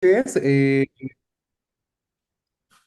Es,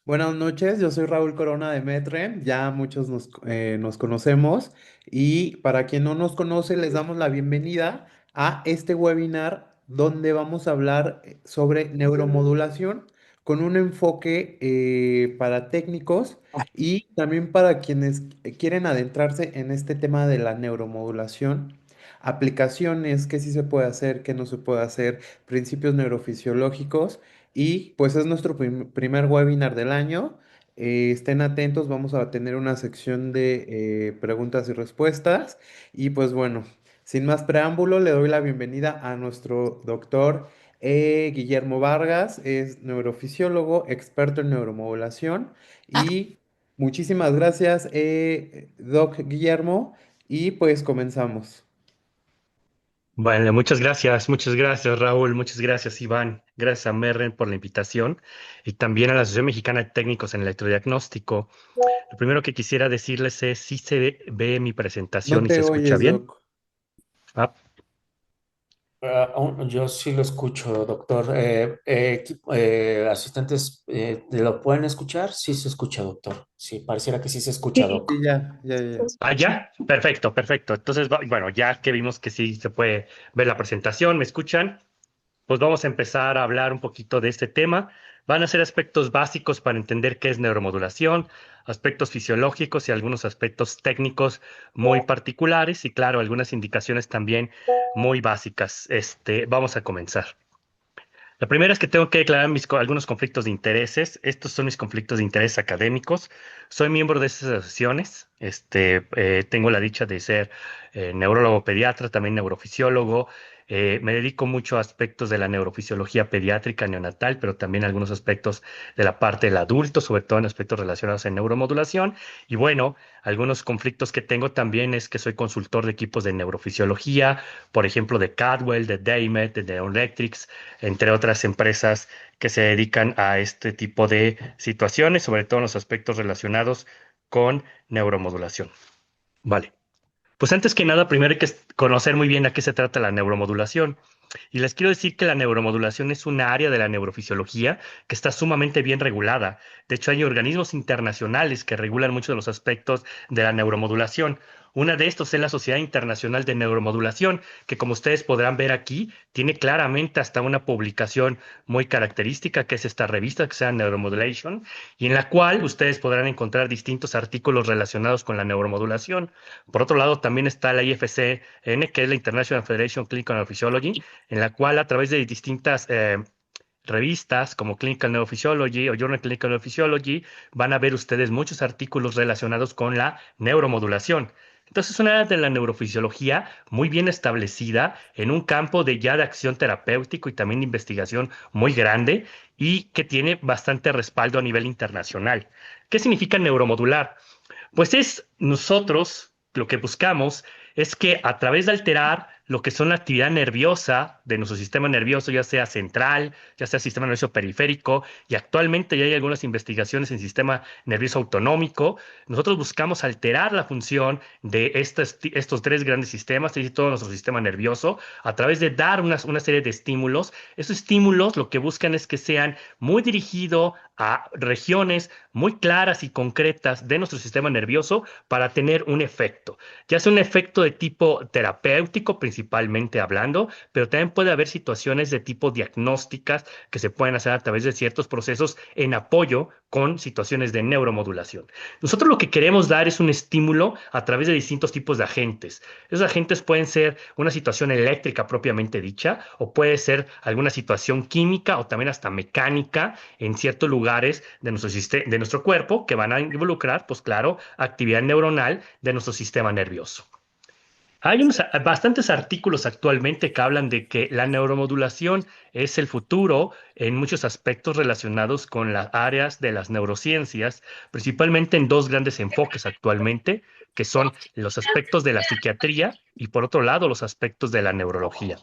buenas noches, yo soy Raúl Corona de Metren, ya muchos nos conocemos y para quien no nos conoce les damos la bienvenida a este webinar donde vamos a hablar sobre neuromodulación con un enfoque para técnicos y también para quienes quieren adentrarse en este tema de la neuromodulación, aplicaciones, qué sí se puede hacer, qué no se puede hacer, principios neurofisiológicos. Y pues es nuestro primer webinar del año. Estén atentos, vamos a tener una sección de preguntas y respuestas. Y pues bueno, sin más preámbulo, le doy la bienvenida a nuestro doctor Guillermo Vargas. Es neurofisiólogo, experto en neuromodulación. Y muchísimas gracias, Doc Guillermo. Y pues comenzamos. Bueno, muchas gracias Raúl, muchas gracias Iván, gracias a Merren por la invitación y también a la Asociación Mexicana de Técnicos en Electrodiagnóstico. Lo primero que quisiera decirles es si se ve mi presentación No y se te escucha oyes, bien. Doc. Ah, Yo sí lo escucho, doctor. Asistentes, ¿lo pueden escuchar? Sí se escucha, doctor. Sí, pareciera que sí se escucha, Sí, doc. ya. ya, perfecto, perfecto. Entonces, bueno, ya que vimos que sí se puede ver la presentación, ¿me escuchan? Pues vamos a empezar a hablar un poquito de este tema. Van a ser aspectos básicos para entender qué es neuromodulación, aspectos fisiológicos y algunos aspectos técnicos muy particulares y claro, algunas indicaciones también muy básicas. Vamos a comenzar. La primera es que tengo que declarar algunos conflictos de intereses. Estos son mis conflictos de interés académicos. Soy miembro de estas asociaciones. Tengo la dicha de ser neurólogo pediatra, también neurofisiólogo. Me dedico mucho a aspectos de la neurofisiología pediátrica neonatal, pero también a algunos aspectos de la parte del adulto, sobre todo en aspectos relacionados en neuromodulación. Y bueno, algunos conflictos que tengo también es que soy consultor de equipos de neurofisiología, por ejemplo, de Cadwell, de Daymet, de Neoelectrics, entre otras empresas que se dedican a este tipo de situaciones, sobre todo en los aspectos relacionados con neuromodulación. Vale. Pues antes que nada, primero hay que conocer muy bien a qué se trata la neuromodulación. Y les quiero decir que la neuromodulación es una área de la neurofisiología que está sumamente bien regulada. De hecho, hay organismos internacionales que regulan muchos de los aspectos de la neuromodulación. Una de estos es la Sociedad Internacional de Neuromodulación, que como ustedes podrán ver aquí, tiene claramente hasta una publicación muy característica, que es esta revista que se llama Neuromodulation, y en la cual ustedes podrán encontrar distintos artículos relacionados con la neuromodulación. Por otro lado, también está la IFCN, que es la International Federation of Clinical Neurophysiology, en la cual a través de distintas revistas como Clinical Neurophysiology o Journal Clinical Neurophysiology van a ver ustedes muchos artículos relacionados con la neuromodulación. Entonces, es una área de la neurofisiología muy bien establecida en un campo de ya de acción terapéutico y también de investigación muy grande y que tiene bastante respaldo a nivel internacional. ¿Qué significa neuromodular? Pues es nosotros lo que buscamos es que a través de alterar lo que son la actividad nerviosa de nuestro sistema nervioso, ya sea central, ya sea sistema nervioso periférico, y actualmente ya hay algunas investigaciones en sistema nervioso autonómico, nosotros buscamos alterar la función de estos tres grandes sistemas, es decir, todo nuestro sistema nervioso, a través de dar una serie de estímulos. Esos estímulos lo que buscan es que sean muy dirigidos a regiones muy claras y concretas de nuestro sistema nervioso para tener un efecto, ya sea un efecto de tipo terapéutico principalmente hablando, pero también puede haber situaciones de tipo diagnósticas que se pueden hacer a través de ciertos procesos en apoyo con situaciones de neuromodulación. Nosotros lo que queremos dar es un estímulo a través de distintos tipos de agentes. Esos agentes pueden ser una situación eléctrica propiamente dicha, o puede ser alguna situación química o también hasta mecánica en ciertos lugares de nuestro cuerpo que van a involucrar, pues claro, actividad neuronal de nuestro sistema nervioso. Hay bastantes artículos actualmente que hablan de que la neuromodulación es el futuro en muchos aspectos relacionados con las áreas de las neurociencias, principalmente en dos grandes enfoques actualmente, que son los aspectos de la psiquiatría y por otro lado los aspectos de la neurología.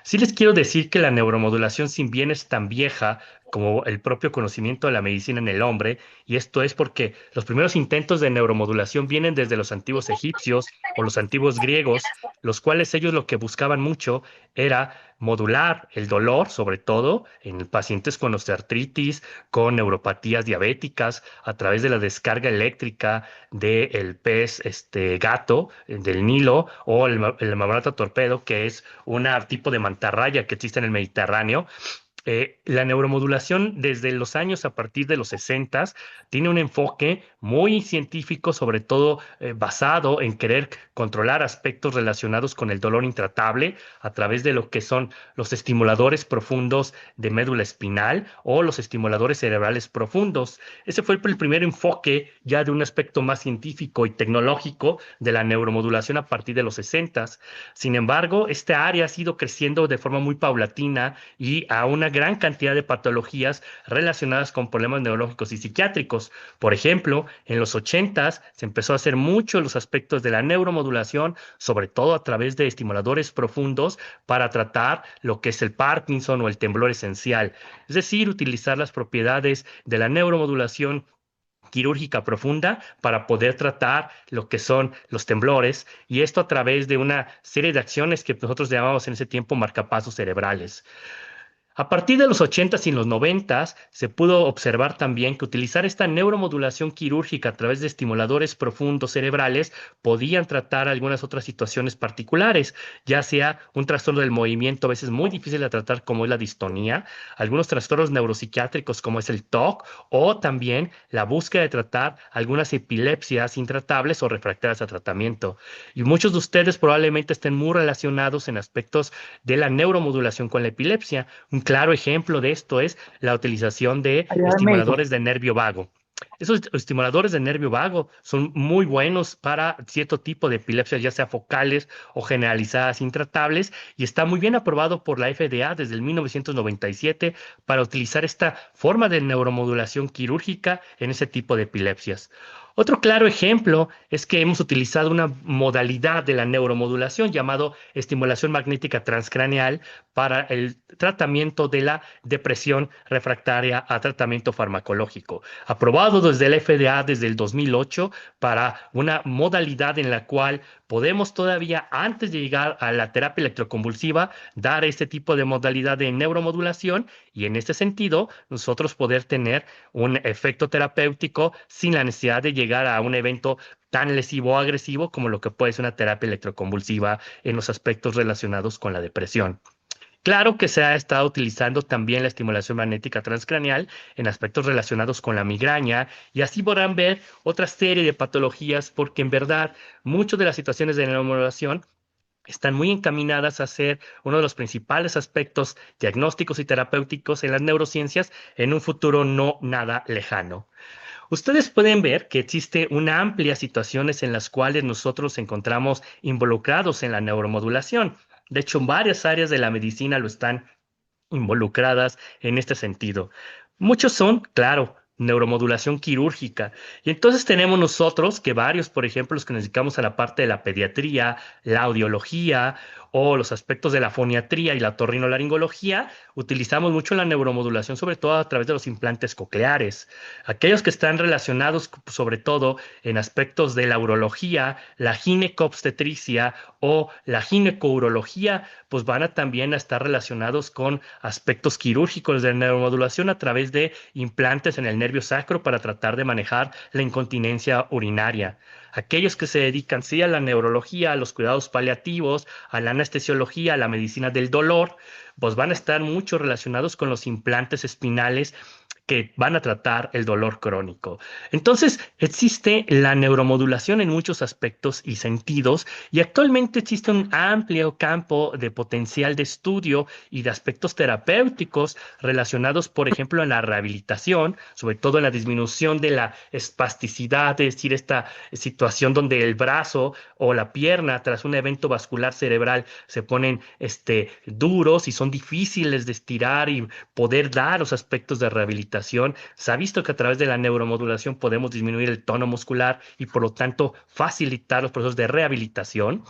Sí les quiero decir que la neuromodulación, si bien es tan vieja como el propio conocimiento de la medicina en el hombre, y esto es porque los primeros intentos de neuromodulación vienen desde los antiguos egipcios o los antiguos griegos, los cuales ellos lo que buscaban mucho era modular el dolor, sobre todo en pacientes con osteoartritis, con neuropatías diabéticas, a través de la descarga eléctrica del pez gato, del Nilo, o el marmorato torpedo, que es un tipo de mantarraya que existe en el Mediterráneo. La neuromodulación desde los años a partir de los 60 tiene un enfoque muy científico, sobre todo basado en querer controlar aspectos relacionados con el dolor intratable a través de lo que son los estimuladores profundos de médula espinal o los estimuladores cerebrales profundos. Ese fue el primer enfoque ya de un aspecto más científico y tecnológico de la neuromodulación a partir de los 60. Sin embargo, esta área ha sido creciendo de forma muy paulatina y a una gran cantidad de patologías relacionadas con problemas neurológicos y psiquiátricos. Por ejemplo, en los 80 se empezó a hacer mucho los aspectos de la neuromodulación, sobre todo a través de estimuladores profundos para tratar lo que es el Parkinson o el temblor esencial. Es decir, utilizar las propiedades de la neuromodulación quirúrgica profunda para poder tratar lo que son los temblores, y esto a través de una serie de acciones que nosotros llamamos en ese tiempo marcapasos cerebrales. A partir de los 80 y los 90 se pudo observar también que utilizar esta neuromodulación quirúrgica a través de estimuladores profundos cerebrales podían tratar algunas otras situaciones particulares, ya sea un trastorno del movimiento a veces muy difícil de tratar como es la distonía, algunos trastornos neuropsiquiátricos como es el TOC, o también la búsqueda de tratar algunas epilepsias intratables o refractarias a tratamiento. Y muchos de ustedes probablemente estén muy relacionados en aspectos de la neuromodulación con la epilepsia. Un claro ejemplo de esto es la utilización de Ayuda al médico. estimuladores de nervio vago. Esos estimuladores de nervio vago son muy buenos para cierto tipo de epilepsias, ya sea focales o generalizadas intratables, y está muy bien aprobado por la FDA desde el 1997 para utilizar esta forma de neuromodulación quirúrgica en ese tipo de epilepsias. Otro claro ejemplo es que hemos utilizado una modalidad de la neuromodulación llamado estimulación magnética transcraneal para el tratamiento de la depresión refractaria a tratamiento farmacológico, aprobado desde el FDA desde el 2008 para una modalidad en la cual podemos todavía, antes de llegar a la terapia electroconvulsiva, dar este tipo de modalidad de neuromodulación, y en este sentido nosotros poder tener un efecto terapéutico sin la necesidad de llegar a un evento tan lesivo o agresivo como lo que puede ser una terapia electroconvulsiva en los aspectos relacionados con la depresión. Claro que se ha estado utilizando también la estimulación magnética transcraneal en aspectos relacionados con la migraña, y así podrán ver otra serie de patologías, porque en verdad muchas de las situaciones de neuromodulación están muy encaminadas a ser uno de los principales aspectos diagnósticos y terapéuticos en las neurociencias en un futuro no nada lejano. Ustedes pueden ver que existe una amplia situaciones en las cuales nosotros nos encontramos involucrados en la neuromodulación. De hecho, varias áreas de la medicina lo están involucradas en este sentido. Muchos son, claro, neuromodulación quirúrgica. Y entonces tenemos nosotros que varios, por ejemplo, los que nos dedicamos a la parte de la pediatría, la audiología o los aspectos de la foniatría y la otorrinolaringología, utilizamos mucho la neuromodulación, sobre todo a través de los implantes cocleares. Aquellos que están relacionados, sobre todo, en aspectos de la urología, la ginecobstetricia o la ginecourología, pues van a también a estar relacionados con aspectos quirúrgicos de neuromodulación a través de implantes en el nervio sacro para tratar de manejar la incontinencia urinaria. Aquellos que se dedican sí a la neurología, a los cuidados paliativos, a la anestesiología, a la medicina del dolor, pues van a estar mucho relacionados con los implantes espinales que van a tratar el dolor crónico. Entonces, existe la neuromodulación en muchos aspectos y sentidos, y actualmente existe un amplio campo de potencial de estudio y de aspectos terapéuticos relacionados, por ejemplo, en la rehabilitación, sobre todo en la disminución de la espasticidad, es decir, esta situación donde el brazo o la pierna tras un evento vascular cerebral se ponen duros y son difíciles de estirar y poder dar los aspectos de rehabilitación. Se ha visto que a través de la neuromodulación podemos disminuir el tono muscular y por lo tanto facilitar los procesos de rehabilitación.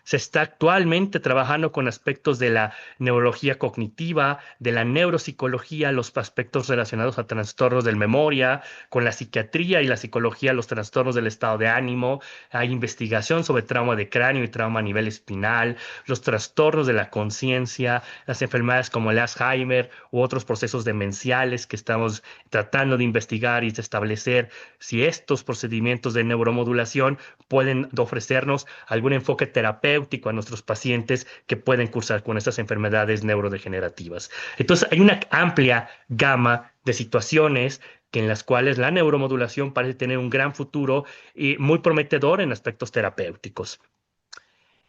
Se está actualmente trabajando con aspectos de la neurología cognitiva, de la neuropsicología, los aspectos relacionados a trastornos de memoria, con la psiquiatría y la psicología, los trastornos del estado de ánimo. Hay investigación sobre trauma de cráneo y trauma a nivel espinal, los trastornos de la conciencia, las enfermedades como el Alzheimer u otros procesos demenciales que estamos tratando de investigar y de establecer si estos procedimientos de neuromodulación pueden ofrecernos algún enfoque terapéutico a nuestros pacientes que pueden cursar con estas enfermedades neurodegenerativas. Entonces, hay una amplia gama de situaciones en las cuales la neuromodulación parece tener un gran futuro y muy prometedor en aspectos terapéuticos.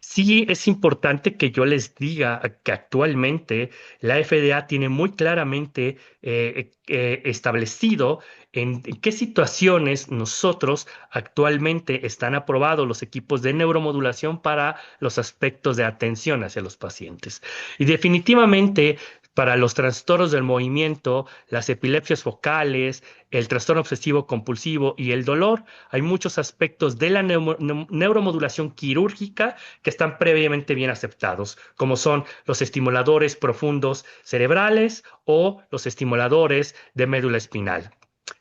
Sí, es importante que yo les diga que actualmente la FDA tiene muy claramente establecido en qué situaciones nosotros actualmente están aprobados los equipos de neuromodulación para los aspectos de atención hacia los pacientes. Y definitivamente para los trastornos del movimiento, las epilepsias focales, el trastorno obsesivo compulsivo y el dolor, hay muchos aspectos de la neuromodulación quirúrgica que están previamente bien aceptados, como son los estimuladores profundos cerebrales o los estimuladores de médula espinal.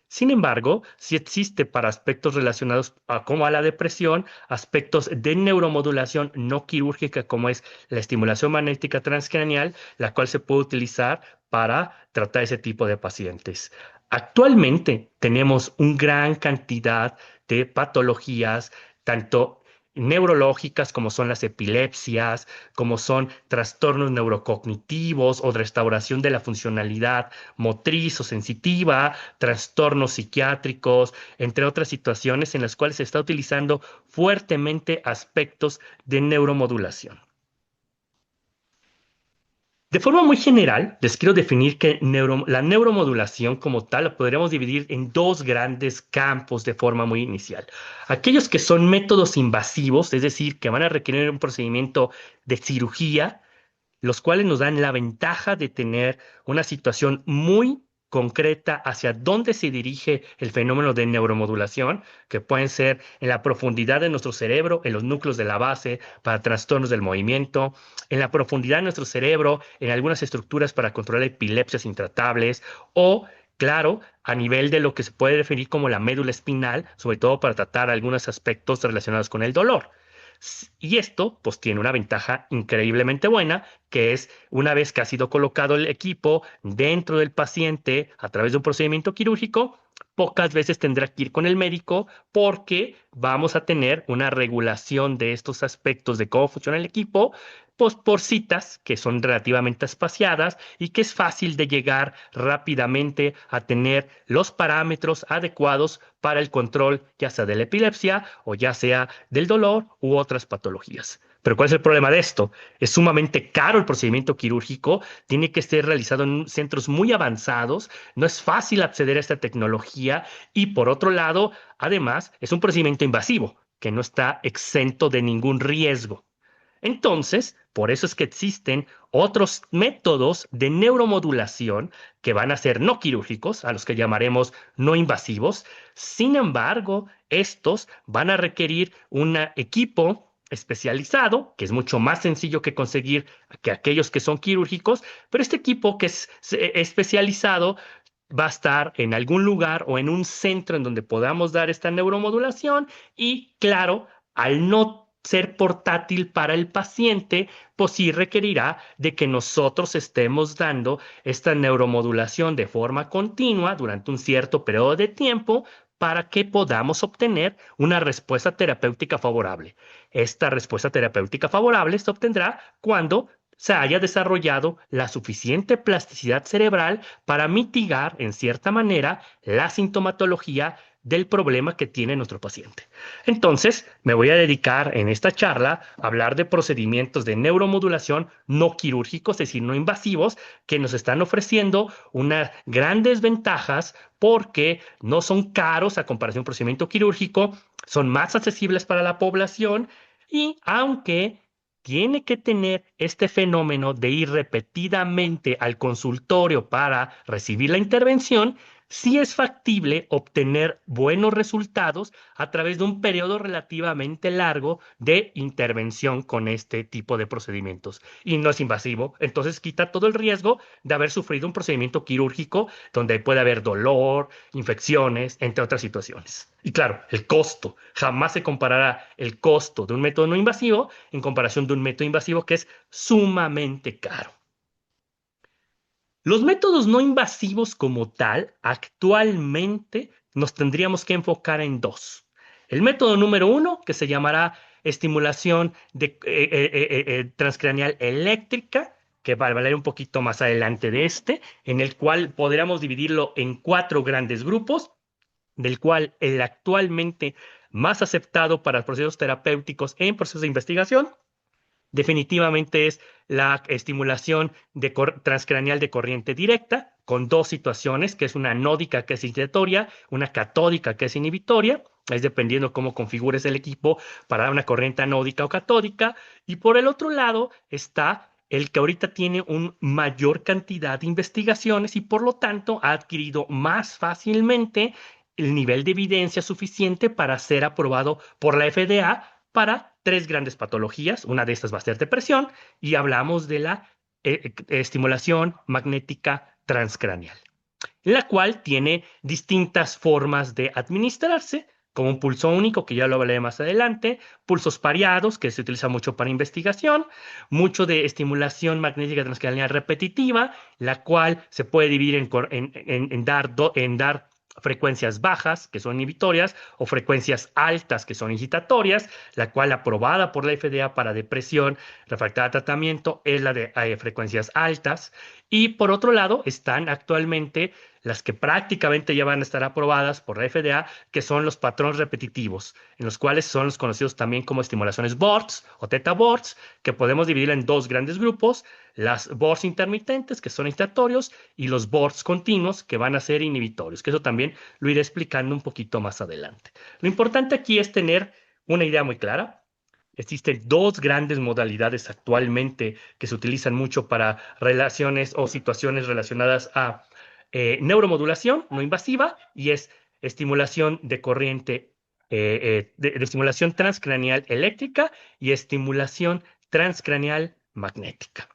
Sin embargo, sí existe para aspectos relacionados como a la depresión, aspectos de neuromodulación no quirúrgica, como es la estimulación magnética transcranial, la cual se puede utilizar para tratar ese tipo de pacientes. Actualmente tenemos una gran cantidad de patologías, tanto neurológicas como son las epilepsias, como son trastornos neurocognitivos o restauración de la funcionalidad motriz o sensitiva, trastornos psiquiátricos, entre otras situaciones en las cuales se está utilizando fuertemente aspectos de neuromodulación. De forma muy general, les quiero definir que la neuromodulación como tal la podríamos dividir en dos grandes campos de forma muy inicial. Aquellos que son métodos invasivos, es decir, que van a requerir un procedimiento de cirugía, los cuales nos dan la ventaja de tener una situación muy concreta hacia dónde se dirige el fenómeno de neuromodulación, que pueden ser en la profundidad de nuestro cerebro, en los núcleos de la base para trastornos del movimiento, en la profundidad de nuestro cerebro, en algunas estructuras para controlar epilepsias intratables o claro, a nivel de lo que se puede definir como la médula espinal, sobre todo para tratar algunos aspectos relacionados con el dolor. Y esto, pues, tiene una ventaja increíblemente buena, que es una vez que ha sido colocado el equipo dentro del paciente a través de un procedimiento quirúrgico, pocas veces tendrá que ir con el médico porque vamos a tener una regulación de estos aspectos de cómo funciona el equipo, pues por citas que son relativamente espaciadas y que es fácil de llegar rápidamente a tener los parámetros adecuados para el control, ya sea de la epilepsia o ya sea del dolor u otras patologías. Pero ¿cuál es el problema de esto? Es sumamente caro el procedimiento quirúrgico, tiene que ser realizado en centros muy avanzados, no es fácil acceder a esta tecnología y por otro lado, además, es un procedimiento invasivo que no está exento de ningún riesgo. Entonces, por eso es que existen otros métodos de neuromodulación que van a ser no quirúrgicos, a los que llamaremos no invasivos. Sin embargo, estos van a requerir un equipo especializado, que es mucho más sencillo que conseguir que aquellos que son quirúrgicos, pero este equipo que es especializado va a estar en algún lugar o en un centro en donde podamos dar esta neuromodulación y, claro, al no ser portátil para el paciente, pues sí requerirá de que nosotros estemos dando esta neuromodulación de forma continua durante un cierto periodo de tiempo para que podamos obtener una respuesta terapéutica favorable. Esta respuesta terapéutica favorable se obtendrá cuando se haya desarrollado la suficiente plasticidad cerebral para mitigar, en cierta manera, la sintomatología del problema que tiene nuestro paciente. Entonces, me voy a dedicar en esta charla a hablar de procedimientos de neuromodulación no quirúrgicos, es decir, no invasivos, que nos están ofreciendo unas grandes ventajas porque no son caros a comparación de un procedimiento quirúrgico, son más accesibles para la población y aunque tiene que tener este fenómeno de ir repetidamente al consultorio para recibir la intervención, sí es factible obtener buenos resultados a través de un periodo relativamente largo de intervención con este tipo de procedimientos. Y no es invasivo, entonces quita todo el riesgo de haber sufrido un procedimiento quirúrgico donde puede haber dolor, infecciones, entre otras situaciones. Y claro, el costo. Jamás se comparará el costo de un método no invasivo en comparación de un método invasivo que es sumamente caro. Los métodos no invasivos como tal, actualmente nos tendríamos que enfocar en dos. El método número uno, que se llamará estimulación transcranial eléctrica, que va a valer un poquito más adelante de este, en el cual podríamos dividirlo en cuatro grandes grupos, del cual el actualmente más aceptado para procesos terapéuticos en procesos de investigación definitivamente es la estimulación transcranial de corriente directa, con dos situaciones, que es una anódica que es incitatoria, una catódica que es inhibitoria, es dependiendo cómo configures el equipo para una corriente anódica o catódica. Y por el otro lado está el que ahorita tiene una mayor cantidad de investigaciones y por lo tanto ha adquirido más fácilmente el nivel de evidencia suficiente para ser aprobado por la FDA para tres grandes patologías. Una de estas va a ser depresión y hablamos de la estimulación magnética transcranial, la cual tiene distintas formas de administrarse, como un pulso único, que ya lo hablaré más adelante, pulsos pareados, que se utiliza mucho para investigación, mucho de estimulación magnética transcranial repetitiva, la cual se puede dividir en dar frecuencias bajas, que son inhibitorias, o frecuencias altas, que son incitatorias, la cual aprobada por la FDA para depresión refractaria a tratamiento es la de frecuencias altas. Y por otro lado, están actualmente las que prácticamente ya van a estar aprobadas por la FDA, que son los patrones repetitivos, en los cuales son los conocidos también como estimulaciones BORTS o Theta BORTS, que podemos dividir en dos grandes grupos, las BORTS intermitentes, que son incitatorios, y los BORTS continuos, que van a ser inhibitorios, que eso también lo iré explicando un poquito más adelante. Lo importante aquí es tener una idea muy clara. Existen dos grandes modalidades actualmente que se utilizan mucho para relaciones o situaciones relacionadas a neuromodulación no invasiva y es estimulación de corriente, de estimulación transcranial eléctrica y estimulación transcranial magnética.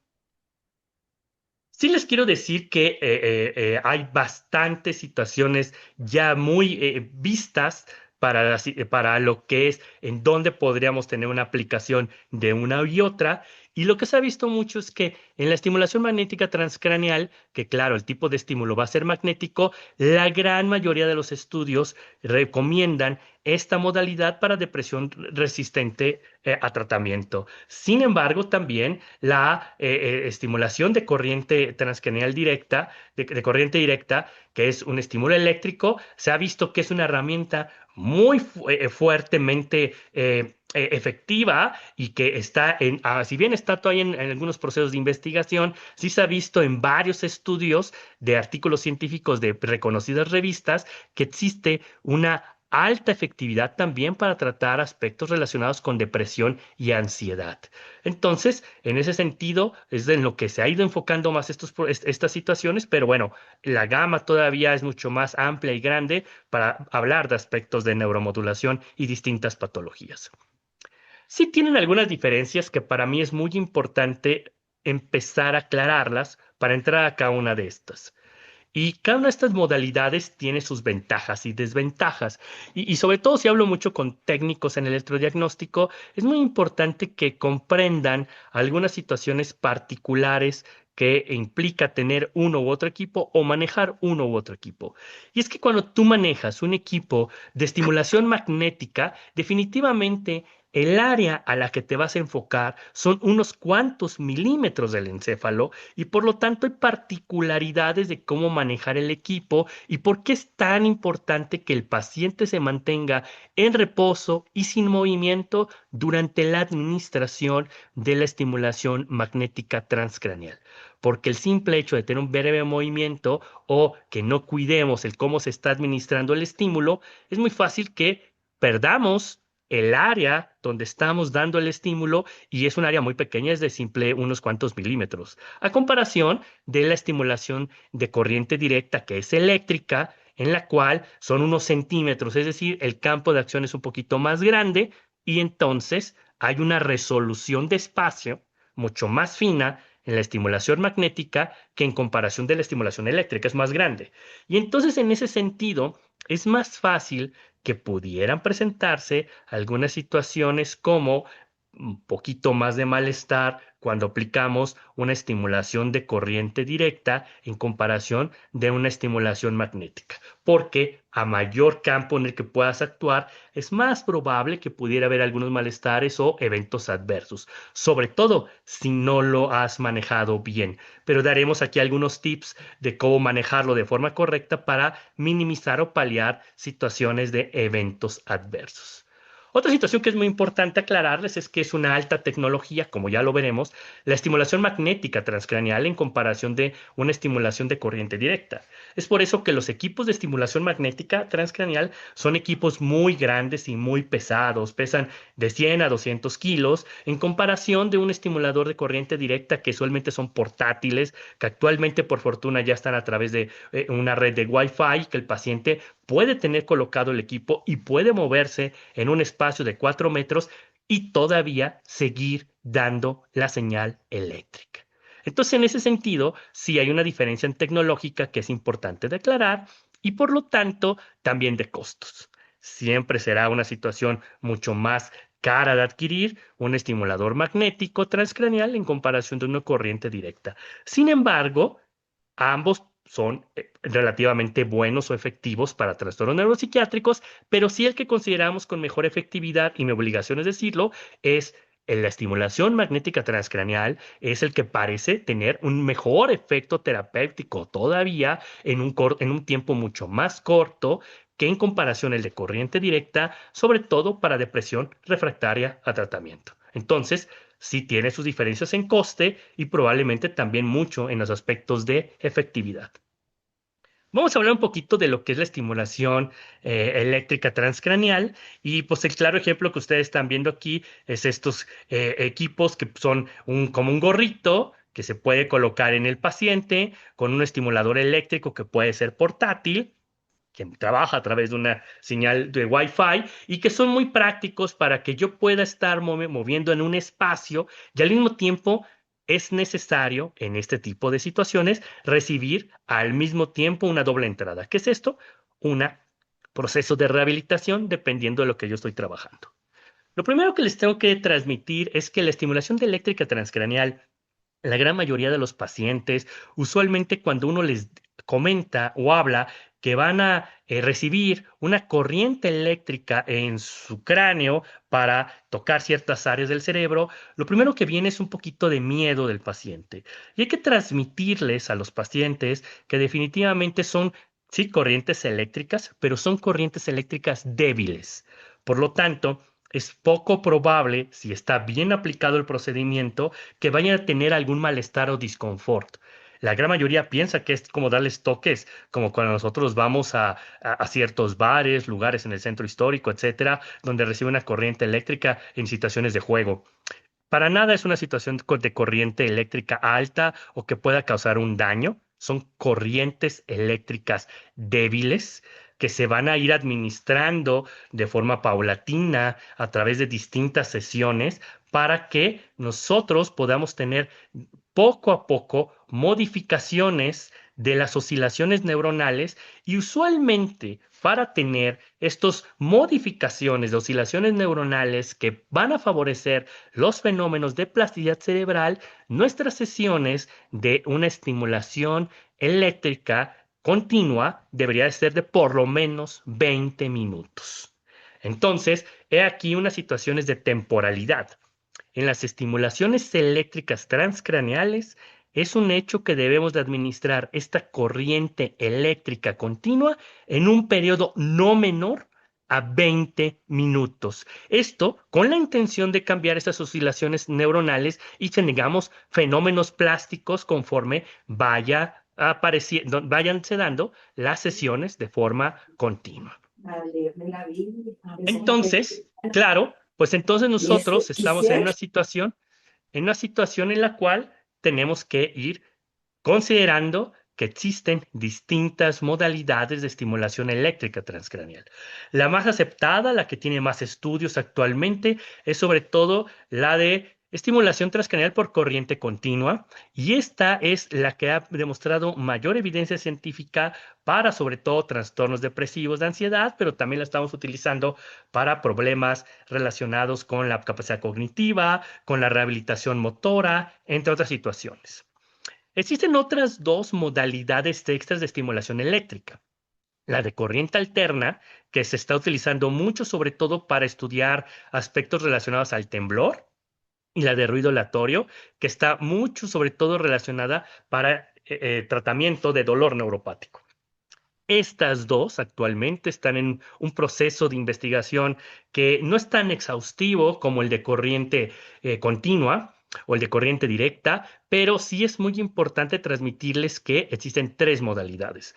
Sí les quiero decir que hay bastantes situaciones ya muy vistas para lo que es en dónde podríamos tener una aplicación de una y otra. Y lo que se ha visto mucho es que en la estimulación magnética transcraneal, que claro, el tipo de estímulo va a ser magnético, la gran mayoría de los estudios recomiendan esta modalidad para depresión resistente a tratamiento. Sin embargo, también la estimulación de corriente transcranial directa, de corriente directa, que es un estímulo eléctrico, se ha visto que es una herramienta muy fuertemente efectiva y que está si bien está todavía en algunos procesos de investigación, sí se ha visto en varios estudios de artículos científicos de reconocidas revistas que existe una alta efectividad también para tratar aspectos relacionados con depresión y ansiedad. Entonces, en ese sentido, es en lo que se ha ido enfocando más estas situaciones, pero bueno, la gama todavía es mucho más amplia y grande para hablar de aspectos de neuromodulación y distintas patologías. Sí tienen algunas diferencias que para mí es muy importante empezar a aclararlas para entrar a cada una de estas. Y cada una de estas modalidades tiene sus ventajas y desventajas. Y sobre todo si hablo mucho con técnicos en electrodiagnóstico, es muy importante que comprendan algunas situaciones particulares que implica tener uno u otro equipo o manejar uno u otro equipo. Y es que cuando tú manejas un equipo de estimulación magnética, definitivamente el área a la que te vas a enfocar son unos cuantos milímetros del encéfalo y por lo tanto hay particularidades de cómo manejar el equipo y por qué es tan importante que el paciente se mantenga en reposo y sin movimiento durante la administración de la estimulación magnética transcranial. Porque el simple hecho de tener un breve movimiento o que no cuidemos el cómo se está administrando el estímulo, es muy fácil que perdamos el área donde estamos dando el estímulo y es un área muy pequeña, es de simple unos cuantos milímetros, a comparación de la estimulación de corriente directa que es eléctrica, en la cual son unos centímetros, es decir, el campo de acción es un poquito más grande y entonces hay una resolución de espacio mucho más fina en la estimulación magnética que en comparación de la estimulación eléctrica, es más grande. Y entonces en ese sentido es más fácil que pudieran presentarse algunas situaciones como un poquito más de malestar cuando aplicamos una estimulación de corriente directa en comparación de una estimulación magnética, porque a mayor campo en el que puedas actuar, es más probable que pudiera haber algunos malestares o eventos adversos, sobre todo si no lo has manejado bien. Pero daremos aquí algunos tips de cómo manejarlo de forma correcta para minimizar o paliar situaciones de eventos adversos. Otra situación que es muy importante aclararles es que es una alta tecnología, como ya lo veremos, la estimulación magnética transcraneal en comparación de una estimulación de corriente directa. Es por eso que los equipos de estimulación magnética transcraneal son equipos muy grandes y muy pesados, pesan de 100 a 200 kilos, en comparación de un estimulador de corriente directa que usualmente son portátiles, que actualmente por fortuna ya están a través de una red de Wi-Fi, que el paciente puede tener colocado el equipo y puede moverse en un espacio de 4 metros y todavía seguir dando la señal eléctrica. Entonces, en ese sentido, sí hay una diferencia en tecnológica que es importante declarar y por lo tanto también de costos. Siempre será una situación mucho más cara de adquirir un estimulador magnético transcraneal en comparación de una corriente directa. Sin embargo, ambos son relativamente buenos o efectivos para trastornos neuropsiquiátricos, pero sí el que consideramos con mejor efectividad, y mi obligación es decirlo, es la estimulación magnética transcraneal, es el que parece tener un mejor efecto terapéutico todavía en un tiempo mucho más corto que en comparación el de corriente directa, sobre todo para depresión refractaria a tratamiento. Entonces, sí tiene sus diferencias en coste y probablemente también mucho en los aspectos de efectividad. Vamos a hablar un poquito de lo que es la estimulación eléctrica transcraneal y pues el claro ejemplo que ustedes están viendo aquí es estos equipos que son como un gorrito que se puede colocar en el paciente con un estimulador eléctrico que puede ser portátil, que trabaja a través de una señal de Wi-Fi y que son muy prácticos para que yo pueda estar moviendo en un espacio y al mismo tiempo es necesario en este tipo de situaciones recibir al mismo tiempo una doble entrada. ¿Qué es esto? Un proceso de rehabilitación dependiendo de lo que yo estoy trabajando. Lo primero que les tengo que transmitir es que la estimulación de eléctrica transcraneal la gran mayoría de los pacientes, usualmente cuando uno les comenta o habla que van a recibir una corriente eléctrica en su cráneo para tocar ciertas áreas del cerebro, lo primero que viene es un poquito de miedo del paciente. Y hay que transmitirles a los pacientes que definitivamente son, sí, corrientes eléctricas, pero son corrientes eléctricas débiles. Por lo tanto, es poco probable, si está bien aplicado el procedimiento, que vayan a tener algún malestar o disconfort. La gran mayoría piensa que es como darles toques, como cuando nosotros vamos a ciertos bares, lugares en el centro histórico, etcétera, donde recibe una corriente eléctrica en situaciones de juego. Para nada es una situación de corriente eléctrica alta o que pueda causar un daño. Son corrientes eléctricas débiles que se van a ir administrando de forma paulatina a través de distintas sesiones para que nosotros podamos tener poco a poco modificaciones de las oscilaciones neuronales y usualmente para tener estas modificaciones de oscilaciones neuronales que van a favorecer los fenómenos de plasticidad cerebral, nuestras sesiones de una estimulación eléctrica continua debería ser de por lo menos 20 minutos. Entonces, he aquí unas situaciones de temporalidad. En las estimulaciones eléctricas transcraneales, es un hecho que debemos de administrar esta corriente eléctrica continua en un periodo no menor a 20 minutos. Esto con la intención de cambiar esas oscilaciones neuronales y que tengamos fenómenos plásticos conforme vaya apareciendo, váyanse dando las sesiones de forma continua. Entonces, claro, pues entonces Y es nosotros que estamos quisiera, en una situación en la cual tenemos que ir considerando que existen distintas modalidades de estimulación eléctrica transcranial. La más aceptada, la que tiene más estudios actualmente, es sobre todo la de estimulación transcranial por corriente continua, y esta es la que ha demostrado mayor evidencia científica para sobre todo trastornos depresivos de ansiedad, pero también la estamos utilizando para problemas relacionados con la capacidad cognitiva, con la rehabilitación motora, entre otras situaciones. Existen otras dos modalidades extras de estimulación eléctrica. La de corriente alterna, que se está utilizando mucho sobre todo para estudiar aspectos relacionados al temblor, y la de ruido aleatorio, que está mucho sobre todo relacionada para tratamiento de dolor neuropático. Estas dos actualmente están en un proceso de investigación que no es tan exhaustivo como el de corriente continua o el de corriente directa, pero sí es muy importante transmitirles que existen tres modalidades.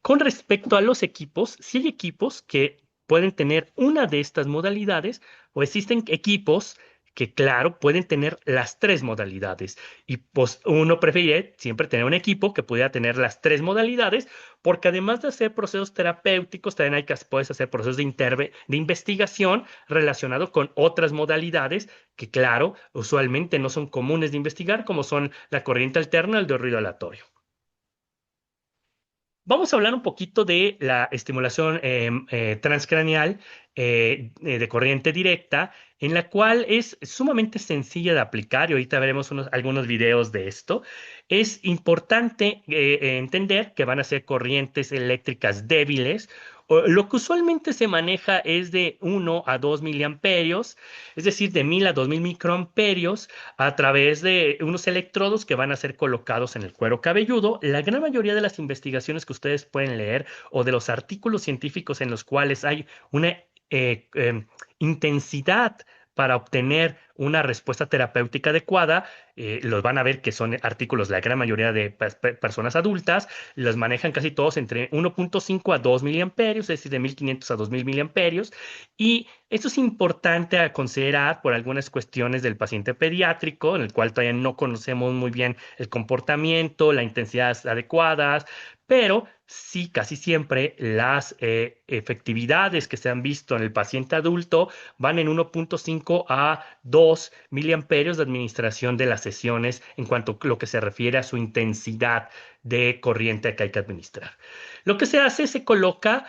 Con respecto a los equipos, sí hay equipos que pueden tener una de estas modalidades o existen equipos que, claro, pueden tener las tres modalidades. Y pues uno prefiere siempre tener un equipo que pudiera tener las tres modalidades, porque además de hacer procesos terapéuticos, también puedes hacer procesos de investigación relacionados con otras modalidades que, claro, usualmente no son comunes de investigar, como son la corriente alterna y el de ruido aleatorio. Vamos a hablar un poquito de la estimulación transcraneal de corriente directa, en la cual es sumamente sencilla de aplicar y ahorita veremos algunos videos de esto. Es importante entender que van a ser corrientes eléctricas débiles. Lo que usualmente se maneja es de 1 a 2 miliamperios, es decir, de 1000 a 2000 microamperios a través de unos electrodos que van a ser colocados en el cuero cabelludo. La gran mayoría de las investigaciones que ustedes pueden leer o de los artículos científicos en los cuales hay una intensidad para obtener una respuesta terapéutica adecuada, los van a ver que son artículos, la gran mayoría de personas adultas, los manejan casi todos entre 1.5 a 2 miliamperios, es decir, de 1500 a 2000 miliamperios, y esto es importante a considerar por algunas cuestiones del paciente pediátrico, en el cual todavía no conocemos muy bien el comportamiento, la intensidad adecuadas, pero sí, casi siempre las efectividades que se han visto en el paciente adulto van en 1.5 a 2 miliamperios de administración de las sesiones en cuanto a lo que se refiere a su intensidad de corriente que hay que administrar. Lo que se hace, se coloca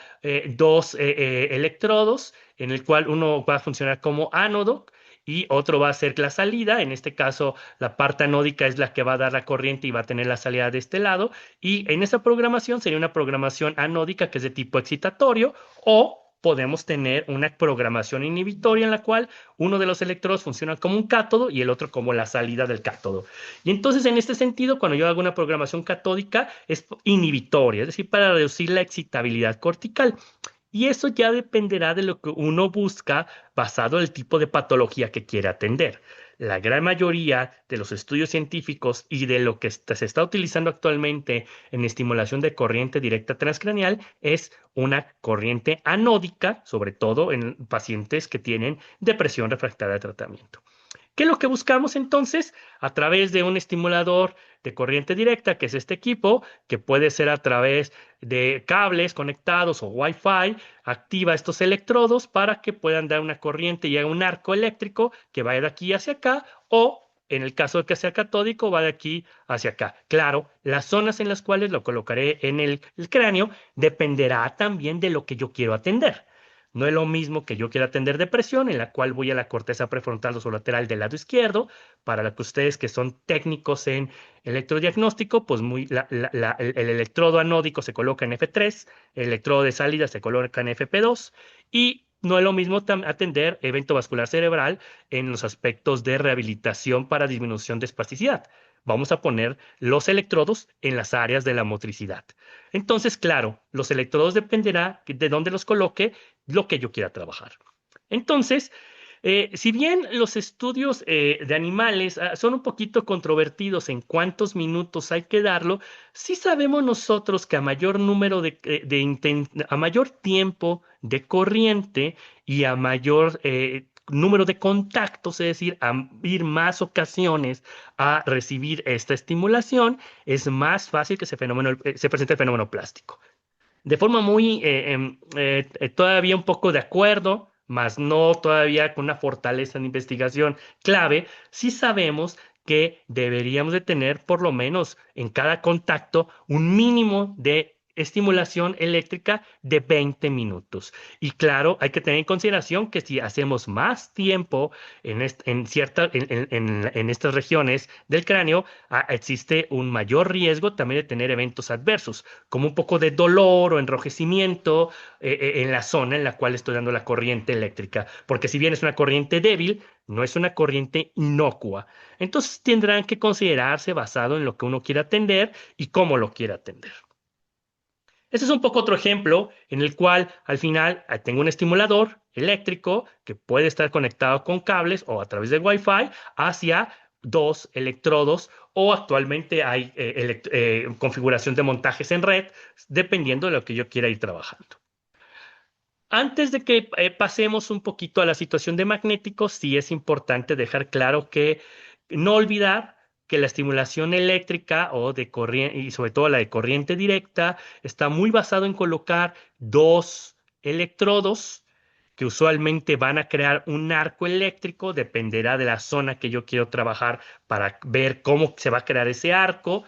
dos electrodos, en el cual uno va a funcionar como ánodo y otro va a ser la salida. En este caso, la parte anódica es la que va a dar la corriente y va a tener la salida de este lado. Y en esa programación sería una programación anódica que es de tipo excitatorio, o podemos tener una programación inhibitoria en la cual uno de los electrodos funciona como un cátodo y el otro como la salida del cátodo. Y entonces, en este sentido, cuando yo hago una programación catódica, es inhibitoria, es decir, para reducir la excitabilidad cortical. Y eso ya dependerá de lo que uno busca basado en el tipo de patología que quiere atender. La gran mayoría de los estudios científicos y de lo que se está utilizando actualmente en estimulación de corriente directa transcraneal es una corriente anódica, sobre todo en pacientes que tienen depresión refractaria al tratamiento. ¿Qué es lo que buscamos entonces? A través de un estimulador de corriente directa, que es este equipo, que puede ser a través de cables conectados o Wi-Fi, activa estos electrodos para que puedan dar una corriente y haga un arco eléctrico que vaya de aquí hacia acá, o en el caso de que sea catódico, va de aquí hacia acá. Claro, las zonas en las cuales lo colocaré en el cráneo dependerá también de lo que yo quiero atender. No es lo mismo que yo quiera atender depresión, en la cual voy a la corteza prefrontal o lateral del lado izquierdo. Para lo que ustedes que son técnicos en electrodiagnóstico, pues el electrodo anódico se coloca en F3, el electrodo de salida se coloca en FP2, y no es lo mismo atender evento vascular cerebral en los aspectos de rehabilitación para disminución de espasticidad. Vamos a poner los electrodos en las áreas de la motricidad. Entonces, claro, los electrodos dependerá de dónde los coloque, lo que yo quiera trabajar. Entonces, si bien los estudios de animales son un poquito controvertidos en cuántos minutos hay que darlo, sí sabemos nosotros que a mayor número a mayor tiempo de corriente y a mayor número de contactos, es decir, a ir más ocasiones a recibir esta estimulación, es más fácil que se presente el fenómeno plástico. De forma muy, todavía un poco de acuerdo, mas no todavía con una fortaleza de investigación clave, sí sabemos que deberíamos de tener por lo menos en cada contacto un mínimo de estimulación eléctrica de 20 minutos. Y claro, hay que tener en consideración que si hacemos más tiempo en estas regiones del cráneo, existe un mayor riesgo también de tener eventos adversos como un poco de dolor o enrojecimiento en la zona en la cual estoy dando la corriente eléctrica, porque si bien es una corriente débil, no es una corriente inocua. Entonces tendrán que considerarse basado en lo que uno quiera atender y cómo lo quiera atender. Este es un poco otro ejemplo en el cual al final tengo un estimulador eléctrico que puede estar conectado con cables o a través de Wi-Fi hacia dos electrodos o actualmente hay configuración de montajes en red dependiendo de lo que yo quiera ir trabajando. Antes de que pasemos un poquito a la situación de magnéticos, sí es importante dejar claro que no olvidar que la estimulación eléctrica o de corriente, y sobre todo la de corriente directa, está muy basado en colocar dos electrodos que usualmente van a crear un arco eléctrico, dependerá de la zona que yo quiero trabajar para ver cómo se va a crear ese arco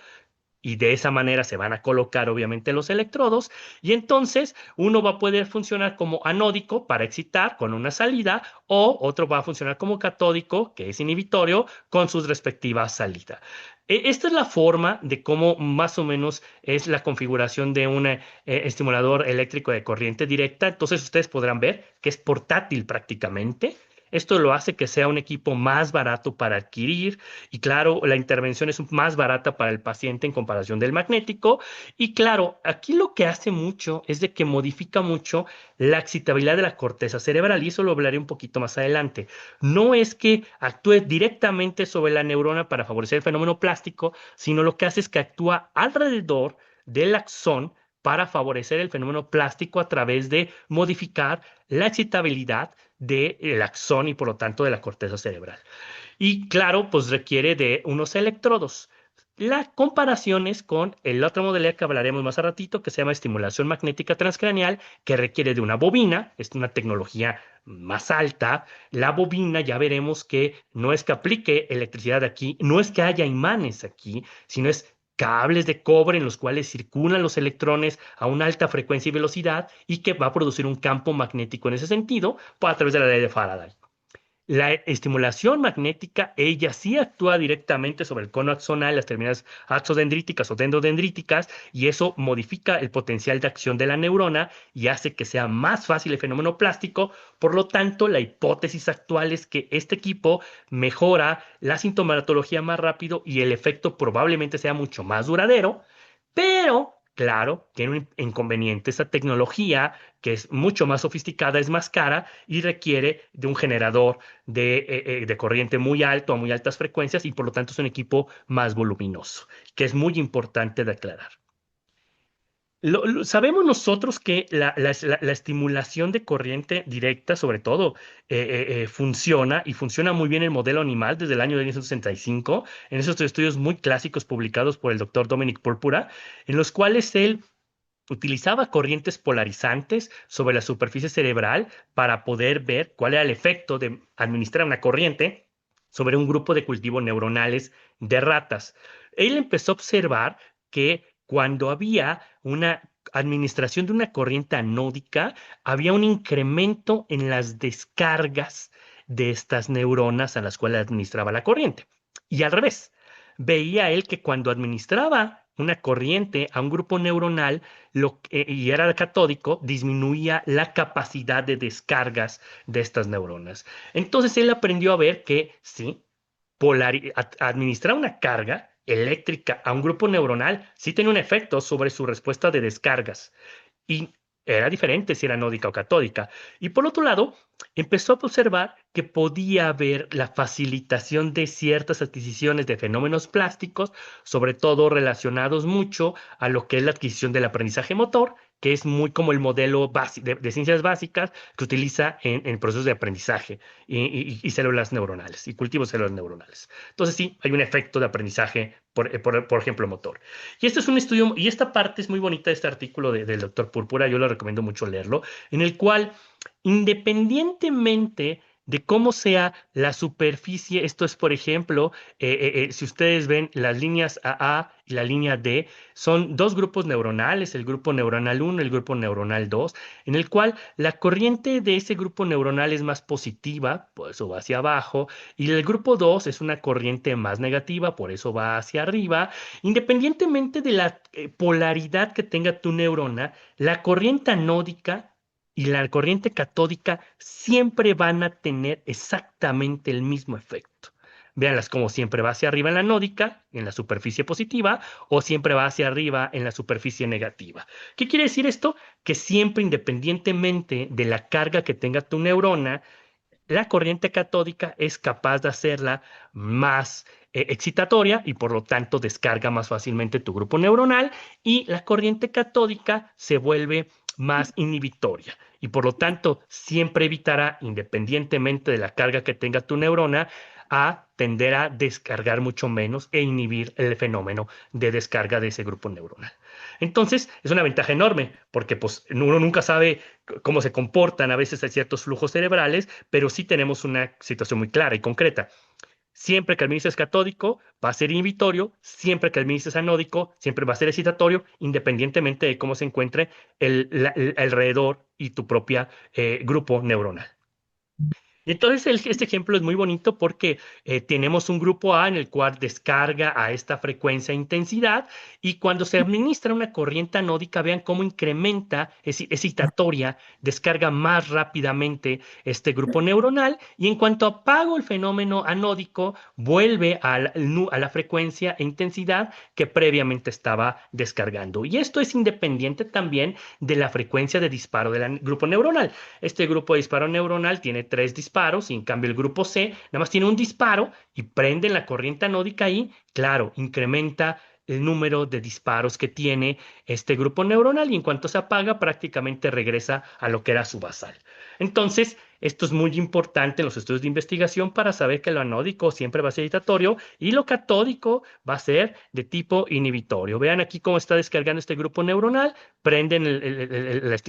y de esa manera se van a colocar obviamente los electrodos y entonces uno va a poder funcionar como anódico para excitar con una salida o otro va a funcionar como catódico, que es inhibitorio, con sus respectivas salidas. Esta es la forma de cómo más o menos es la configuración de un estimulador eléctrico de corriente directa. Entonces ustedes podrán ver que es portátil prácticamente. Esto lo hace que sea un equipo más barato para adquirir y claro, la intervención es más barata para el paciente en comparación del magnético. Y claro, aquí lo que hace mucho es de que modifica mucho la excitabilidad de la corteza cerebral y eso lo hablaré un poquito más adelante. No es que actúe directamente sobre la neurona para favorecer el fenómeno plástico, sino lo que hace es que actúa alrededor del axón para favorecer el fenómeno plástico a través de modificar la excitabilidad del axón y por lo tanto de la corteza cerebral. Y claro, pues requiere de unos electrodos. La comparación es con la otra modalidad que hablaremos más a ratito, que se llama estimulación magnética transcraneal, que requiere de una bobina, es una tecnología más alta. La bobina ya veremos que no es que aplique electricidad aquí, no es que haya imanes aquí, sino es cables de cobre en los cuales circulan los electrones a una alta frecuencia y velocidad y que va a producir un campo magnético en ese sentido a través de la ley de Faraday. La estimulación magnética, ella sí actúa directamente sobre el cono axonal, las terminales axodendríticas o dendrodendríticas, y eso modifica el potencial de acción de la neurona y hace que sea más fácil el fenómeno plástico. Por lo tanto, la hipótesis actual es que este equipo mejora la sintomatología más rápido y el efecto probablemente sea mucho más duradero, pero claro, tiene un inconveniente. Esta tecnología, que es mucho más sofisticada, es más cara y requiere de un generador de corriente muy alto, a muy altas frecuencias, y por lo tanto es un equipo más voluminoso, que es muy importante de aclarar. Sabemos nosotros que la estimulación de corriente directa, sobre todo, funciona y funciona muy bien el modelo animal desde el año de 1965, en esos estudios muy clásicos publicados por el doctor Dominic Púrpura, en los cuales él utilizaba corrientes polarizantes sobre la superficie cerebral para poder ver cuál era el efecto de administrar una corriente sobre un grupo de cultivos neuronales de ratas. Él empezó a observar que cuando había una administración de una corriente anódica, había un incremento en las descargas de estas neuronas a las cuales administraba la corriente. Y al revés, veía él que cuando administraba una corriente a un grupo neuronal y era catódico, disminuía la capacidad de descargas de estas neuronas. Entonces él aprendió a ver que sí, administrar una carga eléctrica a un grupo neuronal sí tiene un efecto sobre su respuesta de descargas. Y era diferente si era anódica o catódica. Y por otro lado, empezó a observar que podía haber la facilitación de ciertas adquisiciones de fenómenos plásticos, sobre todo relacionados mucho a lo que es la adquisición del aprendizaje motor, que es muy como el modelo de ciencias básicas que utiliza en procesos de aprendizaje y células neuronales y cultivos de células neuronales. Entonces sí, hay un efecto de aprendizaje, por ejemplo, motor. Y este es un estudio, y esta parte es muy bonita de este artículo del doctor Púrpura, yo le recomiendo mucho leerlo, en el cual, independientemente de cómo sea la superficie, esto es, por ejemplo, si ustedes ven las líneas AA y la línea D, son dos grupos neuronales, el grupo neuronal 1 y el grupo neuronal 2, en el cual la corriente de ese grupo neuronal es más positiva, por eso va hacia abajo, y el grupo 2 es una corriente más negativa, por eso va hacia arriba. Independientemente de la polaridad que tenga tu neurona, la corriente anódica y la corriente catódica siempre van a tener exactamente el mismo efecto. Véanlas como siempre va hacia arriba en la anódica, en la superficie positiva, o siempre va hacia arriba en la superficie negativa. ¿Qué quiere decir esto? Que siempre, independientemente de la carga que tenga tu neurona, la corriente catódica es capaz de hacerla más excitatoria y por lo tanto descarga más fácilmente tu grupo neuronal, y la corriente catódica se vuelve más inhibitoria y por lo tanto siempre evitará, independientemente de la carga que tenga tu neurona, a tender a descargar mucho menos e inhibir el fenómeno de descarga de ese grupo neuronal. Entonces, es una ventaja enorme porque pues, uno nunca sabe cómo se comportan a veces hay ciertos flujos cerebrales, pero sí tenemos una situación muy clara y concreta. Siempre que administres catódico va a ser inhibitorio, siempre que administres anódico siempre va a ser excitatorio, independientemente de cómo se encuentre el alrededor y tu propia grupo neuronal. Y entonces este ejemplo es muy bonito porque tenemos un grupo A en el cual descarga a esta frecuencia e intensidad, y cuando se administra una corriente anódica, vean cómo incrementa, es excitatoria, descarga más rápidamente este grupo neuronal, y en cuanto apago el fenómeno anódico, vuelve a la frecuencia e intensidad que previamente estaba descargando. Y esto es independiente también de la frecuencia de disparo del grupo neuronal. Este grupo de disparo neuronal tiene tres disparos, y en cambio el grupo C nada más tiene un disparo y prende la corriente anódica y, claro, incrementa el número de disparos que tiene este grupo neuronal, y en cuanto se apaga prácticamente regresa a lo que era su basal. Entonces, esto es muy importante en los estudios de investigación para saber que lo anódico siempre va a ser excitatorio y lo catódico va a ser de tipo inhibitorio. Vean aquí cómo está descargando este grupo neuronal, prenden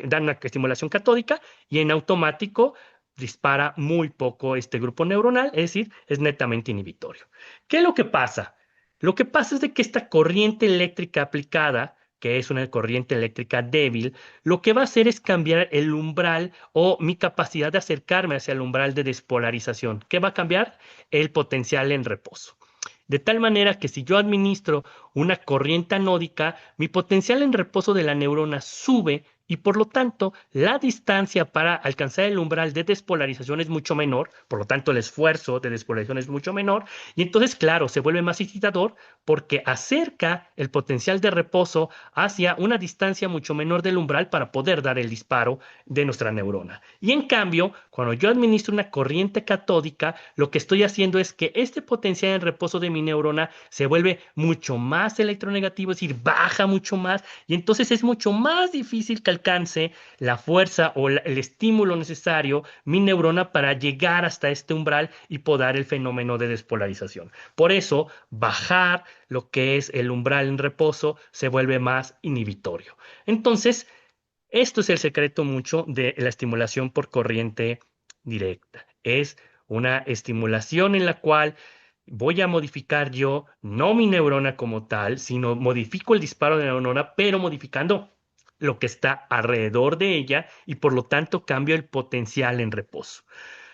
dan una estimulación catódica y en automático dispara muy poco este grupo neuronal, es decir, es netamente inhibitorio. ¿Qué es lo que pasa? Lo que pasa es de que esta corriente eléctrica aplicada, que es una corriente eléctrica débil, lo que va a hacer es cambiar el umbral o mi capacidad de acercarme hacia el umbral de despolarización. ¿Qué va a cambiar? El potencial en reposo. De tal manera que si yo administro una corriente anódica, mi potencial en reposo de la neurona sube y por lo tanto la distancia para alcanzar el umbral de despolarización es mucho menor, por lo tanto el esfuerzo de despolarización es mucho menor, y entonces claro, se vuelve más excitador porque acerca el potencial de reposo hacia una distancia mucho menor del umbral para poder dar el disparo de nuestra neurona. Y en cambio, cuando yo administro una corriente catódica, lo que estoy haciendo es que este potencial en reposo de mi neurona se vuelve mucho más electronegativo, es decir, baja mucho más, y entonces es mucho más difícil que alcance la fuerza o el estímulo necesario mi neurona para llegar hasta este umbral y poder el fenómeno de despolarización. Por eso, bajar lo que es el umbral en reposo se vuelve más inhibitorio. Entonces, esto es el secreto mucho de la estimulación por corriente directa. Es una estimulación en la cual voy a modificar yo, no mi neurona como tal, sino modifico el disparo de la neurona, pero modificando lo que está alrededor de ella y por lo tanto cambio el potencial en reposo.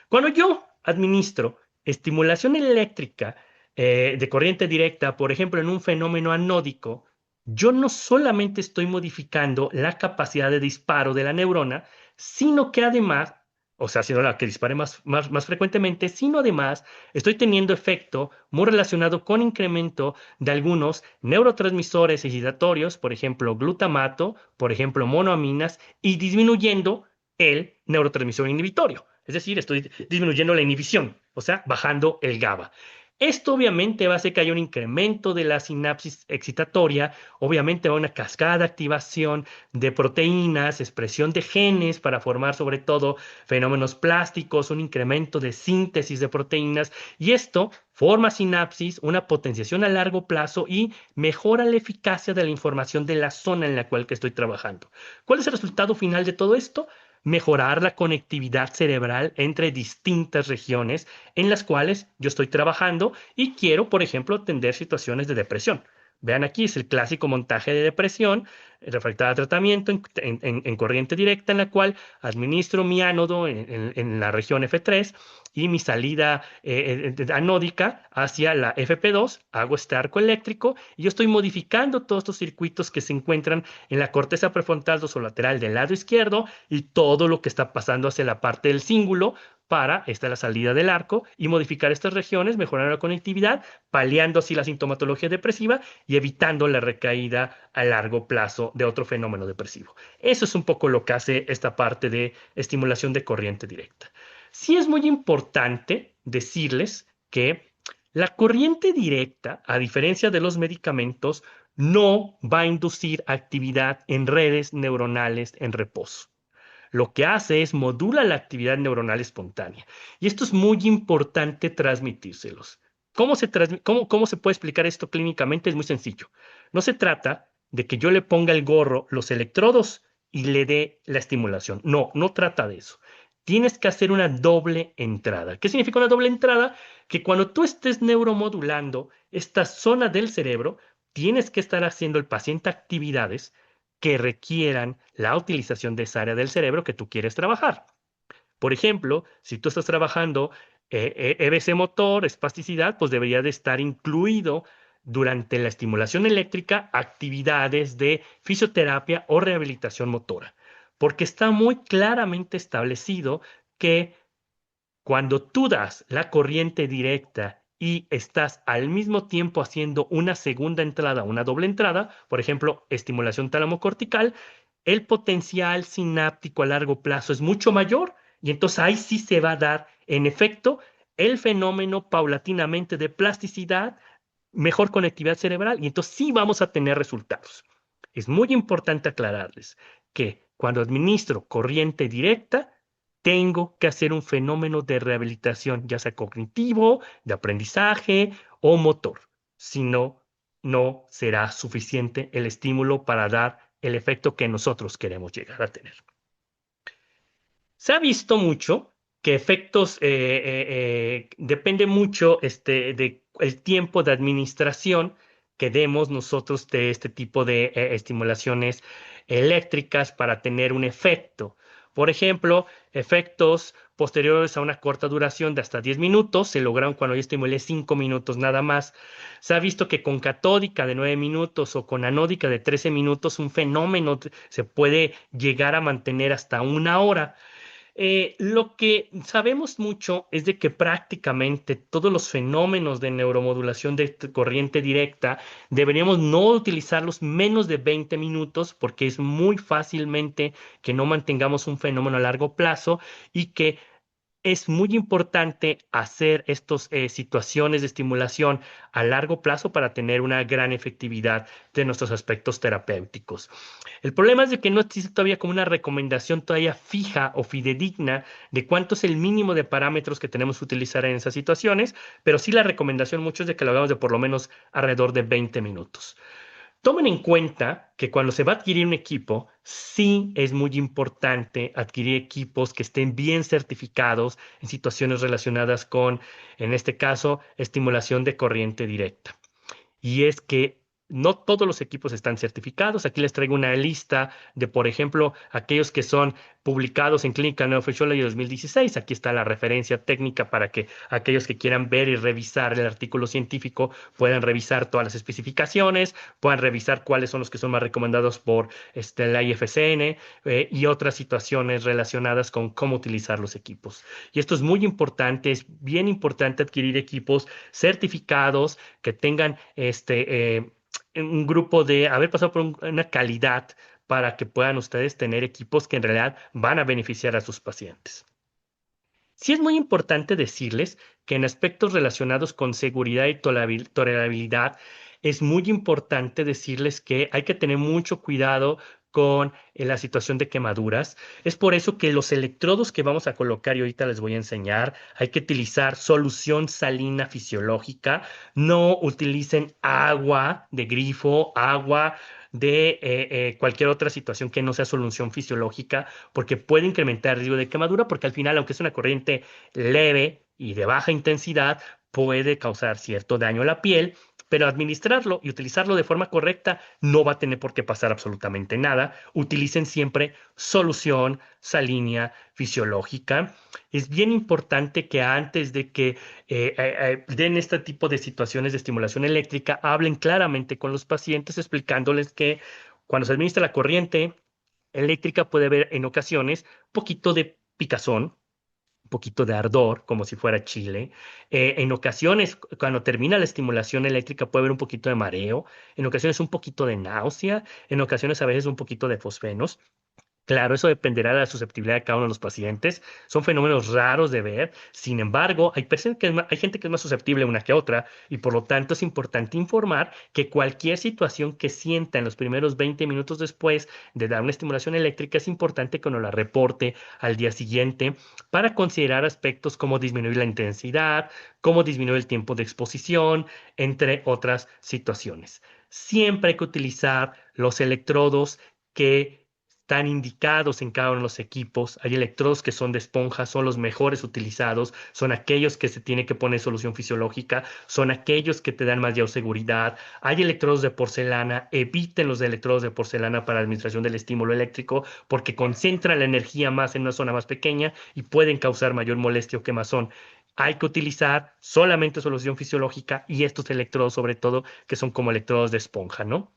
Cuando yo administro estimulación eléctrica de corriente directa, por ejemplo, en un fenómeno anódico, yo no solamente estoy modificando la capacidad de disparo de la neurona, sino que además, o sea, sino la que dispare más frecuentemente, sino además estoy teniendo efecto muy relacionado con incremento de algunos neurotransmisores excitatorios, por ejemplo, glutamato, por ejemplo, monoaminas, y disminuyendo el neurotransmisor inhibitorio. Es decir, estoy disminuyendo la inhibición, o sea, bajando el GABA. Esto obviamente va a hacer que haya un incremento de la sinapsis excitatoria, obviamente va a una cascada de activación de proteínas, expresión de genes para formar sobre todo fenómenos plásticos, un incremento de síntesis de proteínas y esto forma sinapsis, una potenciación a largo plazo y mejora la eficacia de la información de la zona en la cual que estoy trabajando. ¿Cuál es el resultado final de todo esto? Mejorar la conectividad cerebral entre distintas regiones en las cuales yo estoy trabajando y quiero, por ejemplo, atender situaciones de depresión. Vean aquí, es el clásico montaje de depresión refractaria a tratamiento en corriente directa, en la cual administro mi ánodo en la región F3 y mi salida anódica hacia la FP2, hago este arco eléctrico y yo estoy modificando todos estos circuitos que se encuentran en la corteza prefrontal dorsolateral del lado izquierdo y todo lo que está pasando hacia la parte del cíngulo para, esta es la salida del arco, y modificar estas regiones, mejorar la conectividad, paliando así la sintomatología depresiva y evitando la recaída a largo plazo de otro fenómeno depresivo. Eso es un poco lo que hace esta parte de estimulación de corriente directa. Sí es muy importante decirles que la corriente directa, a diferencia de los medicamentos, no va a inducir actividad en redes neuronales en reposo. Lo que hace es modula la actividad neuronal espontánea. Y esto es muy importante transmitírselos. ¿Cómo se puede explicar esto clínicamente? Es muy sencillo. No se trata de que yo le ponga el gorro, los electrodos y le dé la estimulación. No, no trata de eso. Tienes que hacer una doble entrada. ¿Qué significa una doble entrada? Que cuando tú estés neuromodulando esta zona del cerebro, tienes que estar haciendo el paciente actividades que requieran la utilización de esa área del cerebro que tú quieres trabajar. Por ejemplo, si tú estás trabajando EBC motor, espasticidad, pues debería de estar incluido durante la estimulación eléctrica actividades de fisioterapia o rehabilitación motora, porque está muy claramente establecido que cuando tú das la corriente directa y estás al mismo tiempo haciendo una segunda entrada, una doble entrada, por ejemplo, estimulación tálamo-cortical, el potencial sináptico a largo plazo es mucho mayor y entonces ahí sí se va a dar, en efecto, el fenómeno paulatinamente de plasticidad, mejor conectividad cerebral y entonces sí vamos a tener resultados. Es muy importante aclararles que cuando administro corriente directa, tengo que hacer un fenómeno de rehabilitación, ya sea cognitivo, de aprendizaje o motor. Si no, no será suficiente el estímulo para dar el efecto que nosotros queremos llegar a tener. Se ha visto mucho que efectos depende mucho de el tiempo de administración que demos nosotros de este tipo de estimulaciones eléctricas para tener un efecto. Por ejemplo, efectos posteriores a una corta duración de hasta 10 minutos se lograron cuando yo estimulé 5 minutos nada más. Se ha visto que con catódica de 9 minutos o con anódica de 13 minutos un fenómeno se puede llegar a mantener hasta una hora. Lo que sabemos mucho es de que prácticamente todos los fenómenos de neuromodulación de corriente directa deberíamos no utilizarlos menos de 20 minutos porque es muy fácilmente que no mantengamos un fenómeno a largo plazo y que es muy importante hacer estas situaciones de estimulación a largo plazo para tener una gran efectividad de nuestros aspectos terapéuticos. El problema es de que no existe todavía como una recomendación todavía fija o fidedigna de cuánto es el mínimo de parámetros que tenemos que utilizar en esas situaciones, pero sí la recomendación mucho es de que lo hagamos de por lo menos alrededor de 20 minutos. Tomen en cuenta que cuando se va a adquirir un equipo, sí es muy importante adquirir equipos que estén bien certificados en situaciones relacionadas con, en este caso, estimulación de corriente directa. Y es que no todos los equipos están certificados. Aquí les traigo una lista de, por ejemplo, aquellos que son publicados en Clinical Neurophysiology 2016. Aquí está la referencia técnica para que aquellos que quieran ver y revisar el artículo científico puedan revisar todas las especificaciones, puedan revisar cuáles son los que son más recomendados por la IFCN y otras situaciones relacionadas con cómo utilizar los equipos. Y esto es muy importante, es bien importante adquirir equipos certificados que tengan un grupo de haber pasado por una calidad para que puedan ustedes tener equipos que en realidad van a beneficiar a sus pacientes. Sí es muy importante decirles que en aspectos relacionados con seguridad y tolerabilidad, es muy importante decirles que hay que tener mucho cuidado con la situación de quemaduras. Es por eso que los electrodos que vamos a colocar, y ahorita les voy a enseñar, hay que utilizar solución salina fisiológica. No utilicen agua de grifo, agua de cualquier otra situación que no sea solución fisiológica, porque puede incrementar el riesgo de quemadura, porque al final, aunque es una corriente leve y de baja intensidad, puede causar cierto daño a la piel, pero administrarlo y utilizarlo de forma correcta no va a tener por qué pasar absolutamente nada. Utilicen siempre solución salina fisiológica. Es bien importante que antes de que den este tipo de situaciones de estimulación eléctrica, hablen claramente con los pacientes explicándoles que cuando se administra la corriente eléctrica puede haber en ocasiones un poquito de picazón, un poquito de ardor, como si fuera chile. En ocasiones, cuando termina la estimulación eléctrica, puede haber un poquito de mareo, en ocasiones un poquito de náusea, en ocasiones a veces un poquito de fosfenos. Claro, eso dependerá de la susceptibilidad de cada uno de los pacientes. Son fenómenos raros de ver. Sin embargo, hay gente que es más susceptible una que otra y por lo tanto es importante informar que cualquier situación que sienta en los primeros 20 minutos después de dar una estimulación eléctrica es importante que nos la reporte al día siguiente para considerar aspectos como disminuir la intensidad, como disminuir el tiempo de exposición, entre otras situaciones. Siempre hay que utilizar los electrodos que están indicados en cada uno de los equipos. Hay electrodos que son de esponja, son los mejores utilizados, son aquellos que se tiene que poner solución fisiológica, son aquellos que te dan mayor seguridad. Hay electrodos de porcelana, eviten los electrodos de porcelana para la administración del estímulo eléctrico porque concentran la energía más en una zona más pequeña y pueden causar mayor molestia o quemazón. Hay que utilizar solamente solución fisiológica y estos electrodos, sobre todo, que son como electrodos de esponja, ¿no?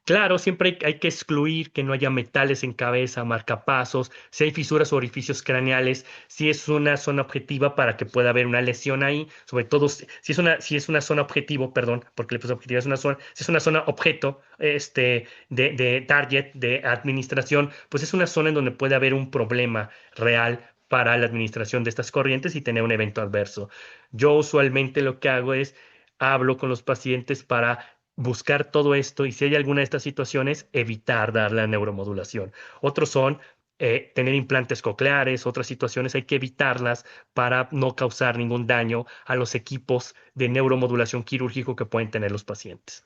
Claro, siempre hay que excluir que no haya metales en cabeza, marcapasos, si hay fisuras o orificios craneales, si es una zona objetiva para que pueda haber una lesión ahí, sobre todo si es una zona objetivo, perdón, porque la objetiva es una zona, si es una zona objeto, de target, de administración, pues es una zona en donde puede haber un problema real para la administración de estas corrientes y tener un evento adverso. Yo usualmente lo que hago es hablo con los pacientes para buscar todo esto y si hay alguna de estas situaciones, evitar dar la neuromodulación. Otros son tener implantes cocleares, otras situaciones hay que evitarlas para no causar ningún daño a los equipos de neuromodulación quirúrgico que pueden tener los pacientes.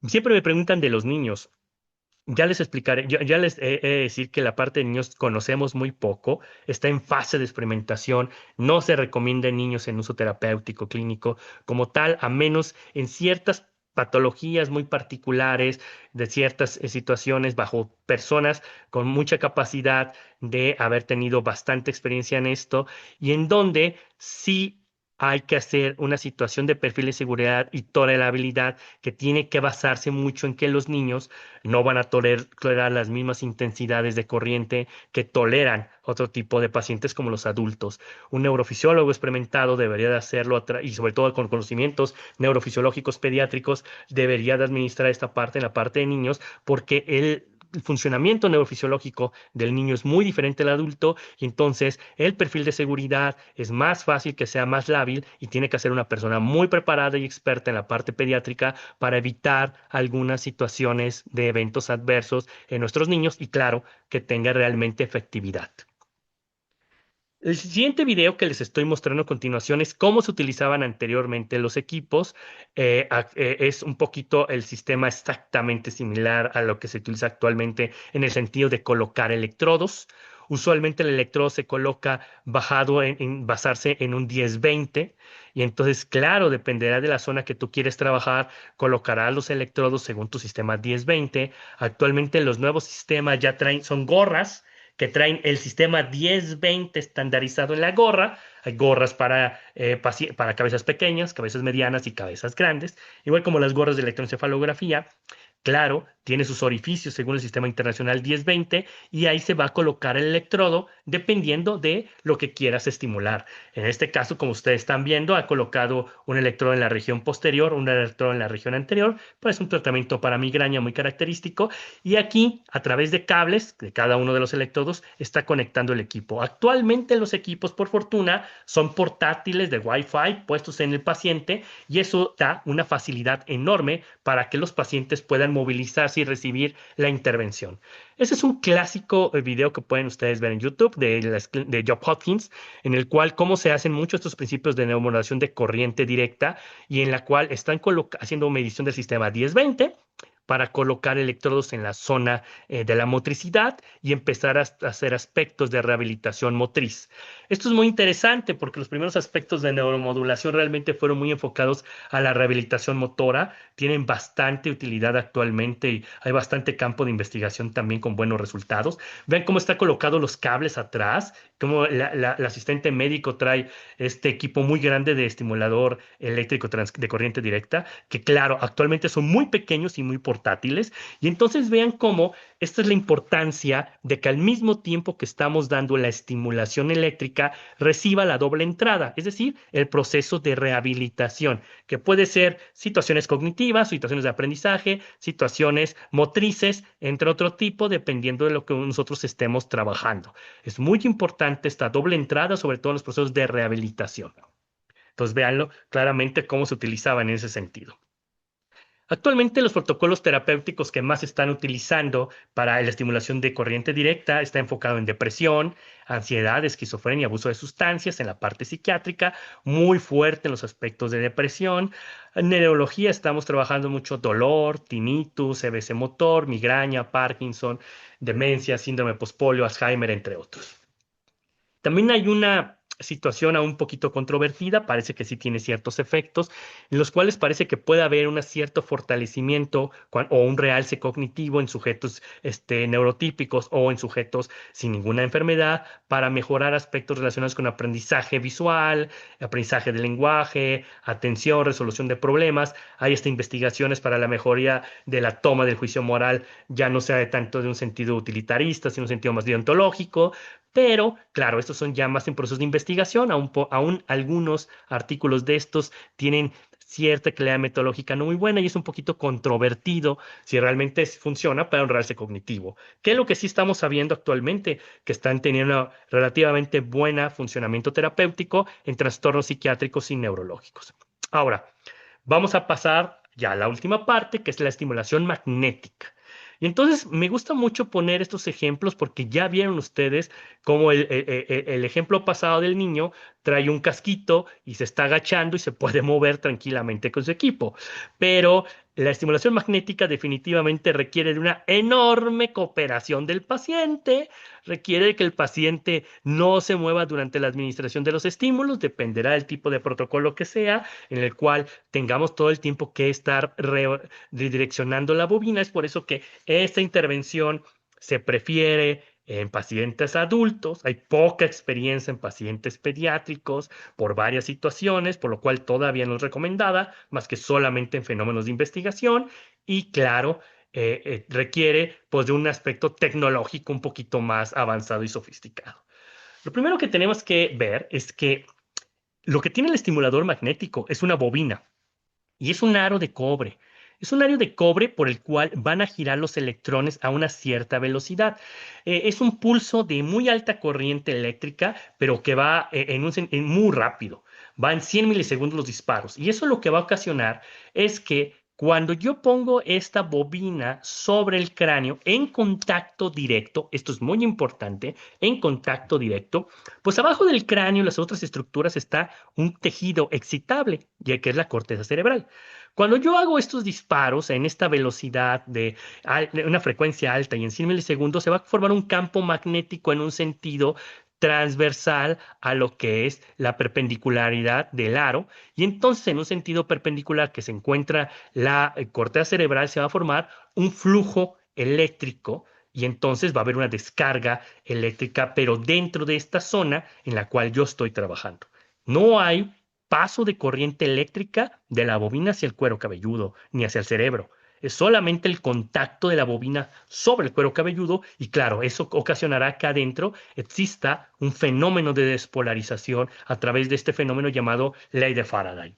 Siempre me preguntan de los niños. Ya les explicaré, ya les he de decir que la parte de niños conocemos muy poco, está en fase de experimentación, no se recomienda en niños en uso terapéutico clínico como tal, a menos en ciertas patologías muy particulares, de ciertas situaciones bajo personas con mucha capacidad de haber tenido bastante experiencia en esto y en donde sí hay que hacer una situación de perfil de seguridad y tolerabilidad que tiene que basarse mucho en que los niños no van a tolerar las mismas intensidades de corriente que toleran otro tipo de pacientes como los adultos. Un neurofisiólogo experimentado debería de hacerlo y sobre todo con conocimientos neurofisiológicos pediátricos debería de administrar esta parte en la parte de niños porque el funcionamiento neurofisiológico del niño es muy diferente al adulto y entonces el perfil de seguridad es más fácil que sea más lábil y tiene que ser una persona muy preparada y experta en la parte pediátrica para evitar algunas situaciones de eventos adversos en nuestros niños y claro, que tenga realmente efectividad. El siguiente video que les estoy mostrando a continuación es cómo se utilizaban anteriormente los equipos. Es un poquito el sistema exactamente similar a lo que se utiliza actualmente en el sentido de colocar electrodos. Usualmente el electrodo se coloca bajado basarse en un 10-20 y entonces, claro, dependerá de la zona que tú quieres trabajar, colocarás los electrodos según tu sistema 10-20. Actualmente los nuevos sistemas ya son gorras que traen el sistema 10-20 estandarizado en la gorra. Hay gorras para cabezas pequeñas, cabezas medianas y cabezas grandes, igual como las gorras de electroencefalografía. Claro, tiene sus orificios según el sistema internacional 1020 y ahí se va a colocar el electrodo dependiendo de lo que quieras estimular. En este caso, como ustedes están viendo, ha colocado un electrodo en la región posterior, un electrodo en la región anterior, pues es un tratamiento para migraña muy característico y aquí, a través de cables de cada uno de los electrodos, está conectando el equipo. Actualmente los equipos, por fortuna, son portátiles de Wi-Fi puestos en el paciente y eso da una facilidad enorme para que los pacientes puedan movilizarse y recibir la intervención. Ese es un clásico video que pueden ustedes ver en YouTube de Job Hopkins, en el cual cómo se hacen muchos de estos principios de neuromodulación de corriente directa y en la cual están haciendo medición del sistema 1020 para colocar electrodos en la zona de la motricidad y empezar a hacer aspectos de rehabilitación motriz. Esto es muy interesante porque los primeros aspectos de neuromodulación realmente fueron muy enfocados a la rehabilitación motora, tienen bastante utilidad actualmente y hay bastante campo de investigación también con buenos resultados. Vean cómo están colocados los cables atrás, cómo el asistente médico trae este equipo muy grande de estimulador eléctrico de corriente directa, que claro, actualmente son muy pequeños y muy portátiles. Y entonces vean cómo esta es la importancia de que al mismo tiempo que estamos dando la estimulación eléctrica, reciba la doble entrada, es decir, el proceso de rehabilitación, que puede ser situaciones cognitivas, situaciones de aprendizaje, situaciones motrices, entre otro tipo, dependiendo de lo que nosotros estemos trabajando. Es muy importante esta doble entrada, sobre todo en los procesos de rehabilitación. Entonces, véanlo claramente cómo se utilizaba en ese sentido. Actualmente los protocolos terapéuticos que más se están utilizando para la estimulación de corriente directa está enfocado en depresión, ansiedad, esquizofrenia, abuso de sustancias en la parte psiquiátrica, muy fuerte en los aspectos de depresión. En neurología estamos trabajando mucho dolor, tinnitus, CBC motor, migraña, Parkinson, demencia, síndrome postpolio, Alzheimer, entre otros. También hay una situación aún un poquito controvertida, parece que sí tiene ciertos efectos, en los cuales parece que puede haber un cierto fortalecimiento o un realce cognitivo en sujetos neurotípicos o en sujetos sin ninguna enfermedad para mejorar aspectos relacionados con aprendizaje visual, aprendizaje del lenguaje, atención, resolución de problemas. Hay investigaciones para la mejoría de la toma del juicio moral, ya no sea de tanto de un sentido utilitarista, sino un sentido más deontológico. Pero, claro, estos son ya más en procesos de investigación, aún algunos artículos de estos tienen cierta claridad metodológica no muy buena y es un poquito controvertido si realmente funciona para un realce cognitivo. ¿Qué es lo que sí estamos sabiendo actualmente? Que están teniendo relativamente buen funcionamiento terapéutico en trastornos psiquiátricos y neurológicos. Ahora, vamos a pasar ya a la última parte, que es la estimulación magnética. Y entonces me gusta mucho poner estos ejemplos porque ya vieron ustedes cómo el ejemplo pasado del niño trae un casquito y se está agachando y se puede mover tranquilamente con su equipo. Pero la estimulación magnética definitivamente requiere de una enorme cooperación del paciente, requiere de que el paciente no se mueva durante la administración de los estímulos, dependerá del tipo de protocolo que sea, en el cual tengamos todo el tiempo que estar redireccionando la bobina. Es por eso que esta intervención se prefiere en pacientes adultos, hay poca experiencia en pacientes pediátricos por varias situaciones, por lo cual todavía no es recomendada, más que solamente en fenómenos de investigación y claro, requiere pues de un aspecto tecnológico un poquito más avanzado y sofisticado. Lo primero que tenemos que ver es que lo que tiene el estimulador magnético es una bobina y es un aro de cobre. Es un aro de cobre por el cual van a girar los electrones a una cierta velocidad. Es un pulso de muy alta corriente eléctrica, pero que va muy rápido. Va en 100 milisegundos los disparos. Y eso lo que va a ocasionar es que cuando yo pongo esta bobina sobre el cráneo en contacto directo, esto es muy importante, en contacto directo, pues abajo del cráneo y las otras estructuras está un tejido excitable, ya que es la corteza cerebral. Cuando yo hago estos disparos en esta velocidad de una frecuencia alta y en 100 milisegundos, se va a formar un campo magnético en un sentido transversal a lo que es la perpendicularidad del aro y entonces en un sentido perpendicular que se encuentra la corteza cerebral se va a formar un flujo eléctrico y entonces va a haber una descarga eléctrica pero dentro de esta zona en la cual yo estoy trabajando. No hay paso de corriente eléctrica de la bobina hacia el cuero cabelludo ni hacia el cerebro. es solamente el contacto de la bobina sobre el cuero cabelludo y claro, eso ocasionará que adentro exista un fenómeno de despolarización a través de este fenómeno llamado ley de Faraday.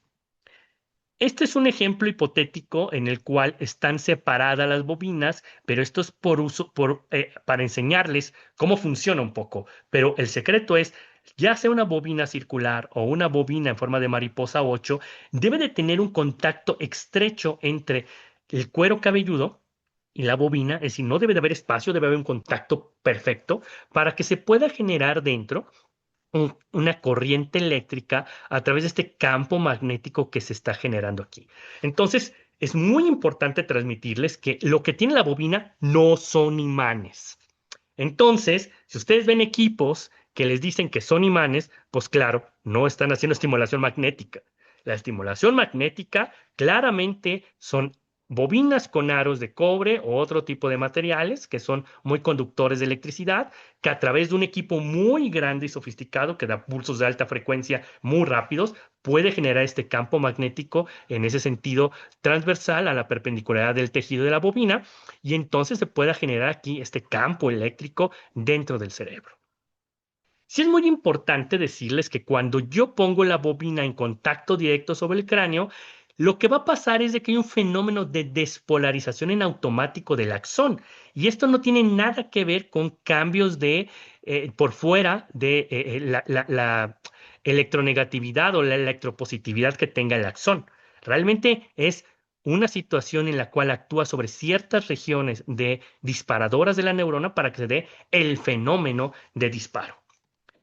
Este es un ejemplo hipotético en el cual están separadas las bobinas, pero esto es para enseñarles cómo funciona un poco. Pero el secreto es, ya sea una bobina circular o una bobina en forma de mariposa 8, debe de tener un contacto estrecho entre el cuero cabelludo y la bobina, es decir, no debe de haber espacio, debe haber un contacto perfecto para que se pueda generar dentro una corriente eléctrica a través de este campo magnético que se está generando aquí. Entonces, es muy importante transmitirles que lo que tiene la bobina no son imanes. Entonces, si ustedes ven equipos que les dicen que son imanes, pues claro, no están haciendo estimulación magnética. La estimulación magnética claramente son bobinas con aros de cobre o otro tipo de materiales que son muy conductores de electricidad, que a través de un equipo muy grande y sofisticado que da pulsos de alta frecuencia muy rápidos, puede generar este campo magnético en ese sentido transversal a la perpendicularidad del tejido de la bobina y entonces se pueda generar aquí este campo eléctrico dentro del cerebro. Sí es muy importante decirles que cuando yo pongo la bobina en contacto directo sobre el cráneo, lo que va a pasar es de que hay un fenómeno de despolarización en automático del axón. Y esto no tiene nada que ver con cambios de por fuera de la electronegatividad o la electropositividad que tenga el axón. Realmente es una situación en la cual actúa sobre ciertas regiones de disparadoras de la neurona para que se dé el fenómeno de disparo.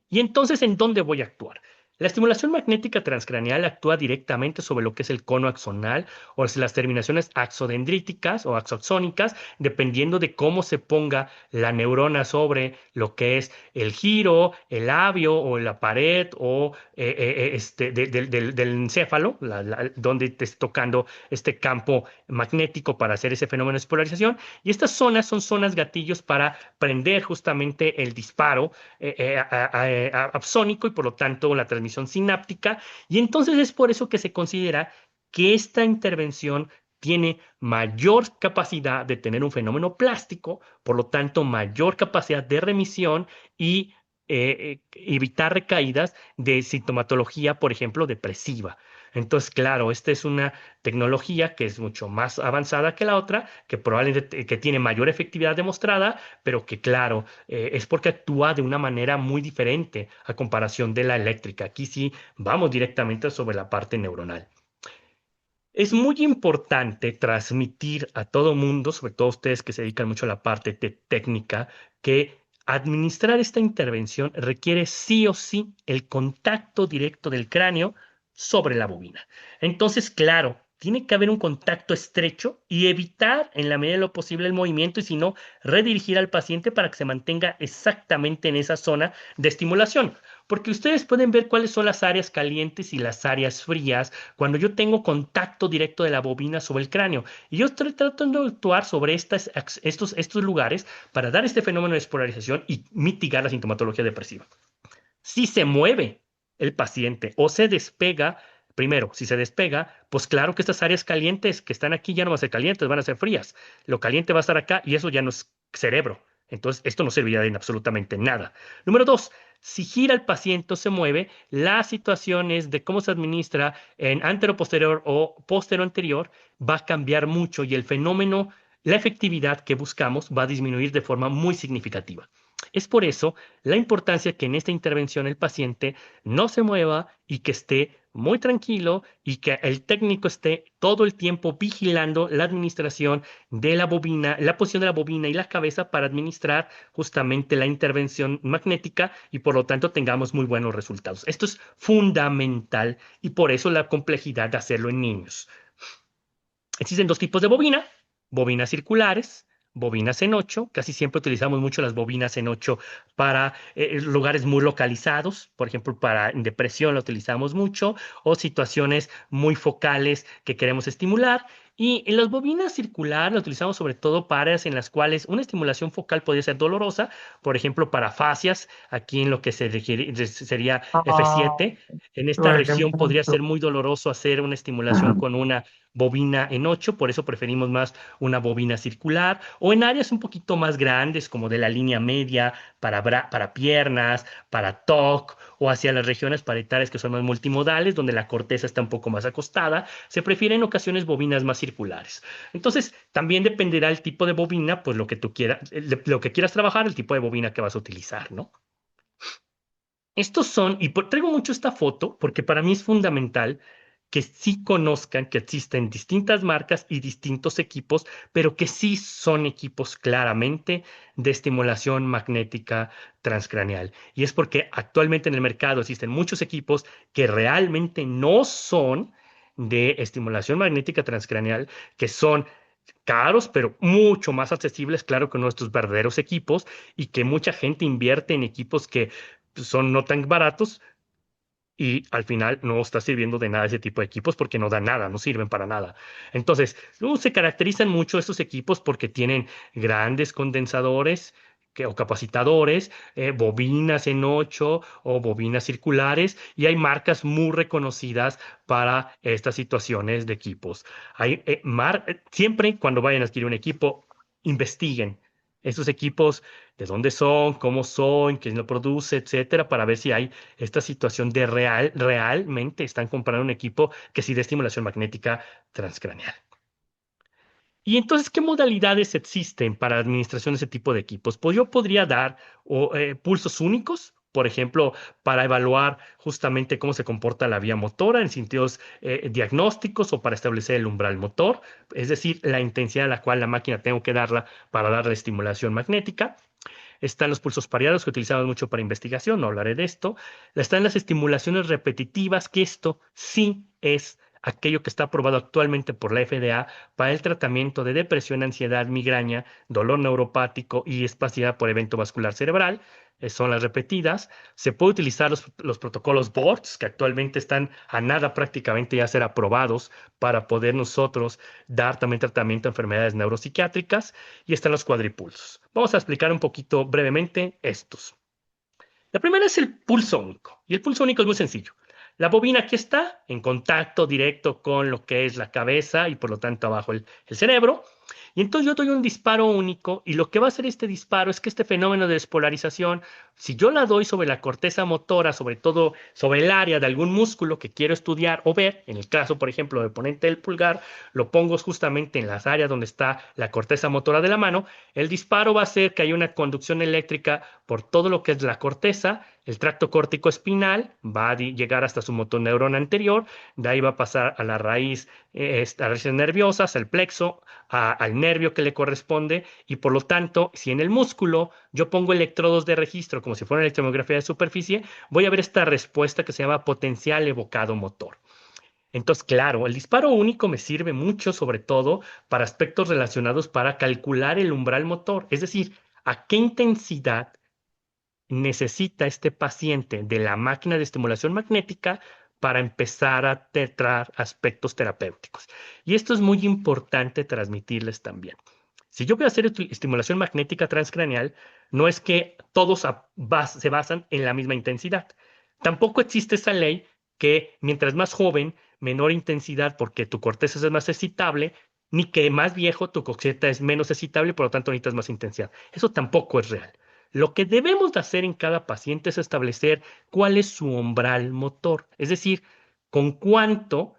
¿Y entonces en dónde voy a actuar? La estimulación magnética transcraneal actúa directamente sobre lo que es el cono axonal o las terminaciones axodendríticas o axoxónicas, dependiendo de cómo se ponga la neurona sobre lo que es el giro, el labio o la pared o del encéfalo, donde te esté tocando este campo magnético para hacer ese fenómeno de polarización. Y estas zonas son zonas gatillos para prender justamente el disparo absónico y por lo tanto la transmisión sináptica. Y entonces es por eso que se considera que esta intervención tiene mayor capacidad de tener un fenómeno plástico, por lo tanto mayor capacidad de remisión y evitar recaídas de sintomatología, por ejemplo, depresiva. Entonces, claro, esta es una tecnología que es mucho más avanzada que la otra, que probablemente que tiene mayor efectividad demostrada, pero que, claro, es porque actúa de una manera muy diferente a comparación de la eléctrica. Aquí sí vamos directamente sobre la parte neuronal. Es muy importante transmitir a todo mundo, sobre todo ustedes que se dedican mucho a la parte técnica, que administrar esta intervención requiere sí o sí el contacto directo del cráneo sobre la bobina. Entonces, claro, tiene que haber un contacto estrecho y evitar en la medida de lo posible el movimiento y si no, redirigir al paciente para que se mantenga exactamente en esa zona de estimulación. Porque ustedes pueden ver cuáles son las áreas calientes y las áreas frías cuando yo tengo contacto directo de la bobina sobre el cráneo. Y yo estoy tratando de actuar sobre estos lugares para dar este fenómeno de despolarización y mitigar la sintomatología depresiva. Si se mueve el paciente o se despega, primero, si se despega, pues claro que estas áreas calientes que están aquí ya no van a ser calientes, van a ser frías. Lo caliente va a estar acá y eso ya no es cerebro. Entonces, esto no serviría de absolutamente nada. Número dos, si gira el paciente o se mueve, las situaciones de cómo se administra en antero-posterior o posterior-anterior va a cambiar mucho y el fenómeno, la efectividad que buscamos va a disminuir de forma muy significativa. Es por eso la importancia que en esta intervención el paciente no se mueva y que esté muy tranquilo y que el técnico esté todo el tiempo vigilando la administración de la bobina, la posición de la bobina y la cabeza para administrar justamente la intervención magnética y por lo tanto tengamos muy buenos resultados. Esto es fundamental y por eso la complejidad de hacerlo en niños. Existen dos tipos de bobina, bobinas circulares, bobinas en 8. Casi siempre utilizamos mucho las bobinas en 8 para lugares muy localizados, por ejemplo, para depresión la utilizamos mucho, o situaciones muy focales que queremos estimular. Y en las bobinas circulares las utilizamos sobre todo para áreas en las cuales una estimulación focal podría ser dolorosa, por ejemplo, para fascias, aquí en lo que sería Ah, F7. En esta por región podría ejemplo, ser muy doloroso hacer una estimulación con una bobina en 8, por eso preferimos más una bobina circular, o en áreas un poquito más grandes, como de la línea media, para piernas, para TOC, o hacia las regiones parietales que son más multimodales, donde la corteza está un poco más acostada, se prefieren en ocasiones bobinas más circulares. Entonces, también dependerá el tipo de bobina, pues lo que tú quieras, lo que quieras trabajar, el tipo de bobina que vas a utilizar, ¿no? Estos son, y traigo mucho esta foto porque para mí es fundamental que sí conozcan que existen distintas marcas y distintos equipos, pero que sí son equipos claramente de estimulación magnética transcraneal. Y es porque actualmente en el mercado existen muchos equipos que realmente no son de estimulación magnética transcraneal, que son caros, pero mucho más accesibles, claro, que nuestros verdaderos equipos, y que mucha gente invierte en equipos que son no tan baratos y al final no está sirviendo de nada ese tipo de equipos porque no dan nada, no sirven para nada. Entonces, se caracterizan mucho estos equipos porque tienen grandes condensadores o capacitadores, bobinas en 8 o bobinas circulares, y hay marcas muy reconocidas para estas situaciones de equipos. Siempre cuando vayan a adquirir un equipo, investiguen estos equipos, de dónde son, quién lo produce, etcétera, para ver si hay esta situación de realmente están comprando un equipo que sí de estimulación magnética transcraneal. Y entonces, ¿qué modalidades existen para administración de ese tipo de equipos? Pues yo podría dar pulsos únicos, por ejemplo, para evaluar justamente cómo se comporta la vía motora en sentidos diagnósticos, o para establecer el umbral motor, es decir, la intensidad a la cual la máquina tengo que darla para darle estimulación magnética. Están los pulsos pareados que utilizamos mucho para investigación, no hablaré de esto. Están las estimulaciones repetitivas, que esto sí es aquello que está aprobado actualmente por la FDA para el tratamiento de depresión, ansiedad, migraña, dolor neuropático y espasticidad por evento vascular cerebral. Son las repetidas. Se puede utilizar los protocolos BORTS, que actualmente están a nada prácticamente ya ser aprobados para poder nosotros dar también tratamiento a enfermedades neuropsiquiátricas, y están los cuadripulsos. Vamos a explicar un poquito brevemente estos. La primera es el pulso único, y el pulso único es muy sencillo. La bobina aquí está en contacto directo con lo que es la cabeza y por lo tanto abajo el cerebro. Y entonces yo doy un disparo único, y lo que va a hacer este disparo es que este fenómeno de despolarización, si yo la doy sobre la corteza motora, sobre todo sobre el área de algún músculo que quiero estudiar o ver, en el caso, por ejemplo, del ponente del pulgar, lo pongo justamente en las áreas donde está la corteza motora de la mano, el disparo va a hacer que haya una conducción eléctrica por todo lo que es la corteza. El tracto córtico espinal va a llegar hasta su motoneurona anterior, de ahí va a pasar a la raíz, a las raíces nerviosas, al plexo, al nervio que le corresponde, y por lo tanto, si en el músculo yo pongo electrodos de registro como si fuera una electromiografía de superficie, voy a ver esta respuesta que se llama potencial evocado motor. Entonces, claro, el disparo único me sirve mucho, sobre todo para aspectos relacionados para calcular el umbral motor, es decir, a qué intensidad necesita este paciente de la máquina de estimulación magnética para empezar a tratar aspectos terapéuticos. Y esto es muy importante transmitirles también. Si yo voy a hacer estimulación magnética transcraneal, no es que todos se basan en la misma intensidad. Tampoco existe esa ley que mientras más joven, menor intensidad porque tu corteza es más excitable, ni que más viejo tu corteza es menos excitable y por lo tanto necesitas más intensidad. Eso tampoco es real. Lo que debemos de hacer en cada paciente es establecer cuál es su umbral motor, es decir, con cuánto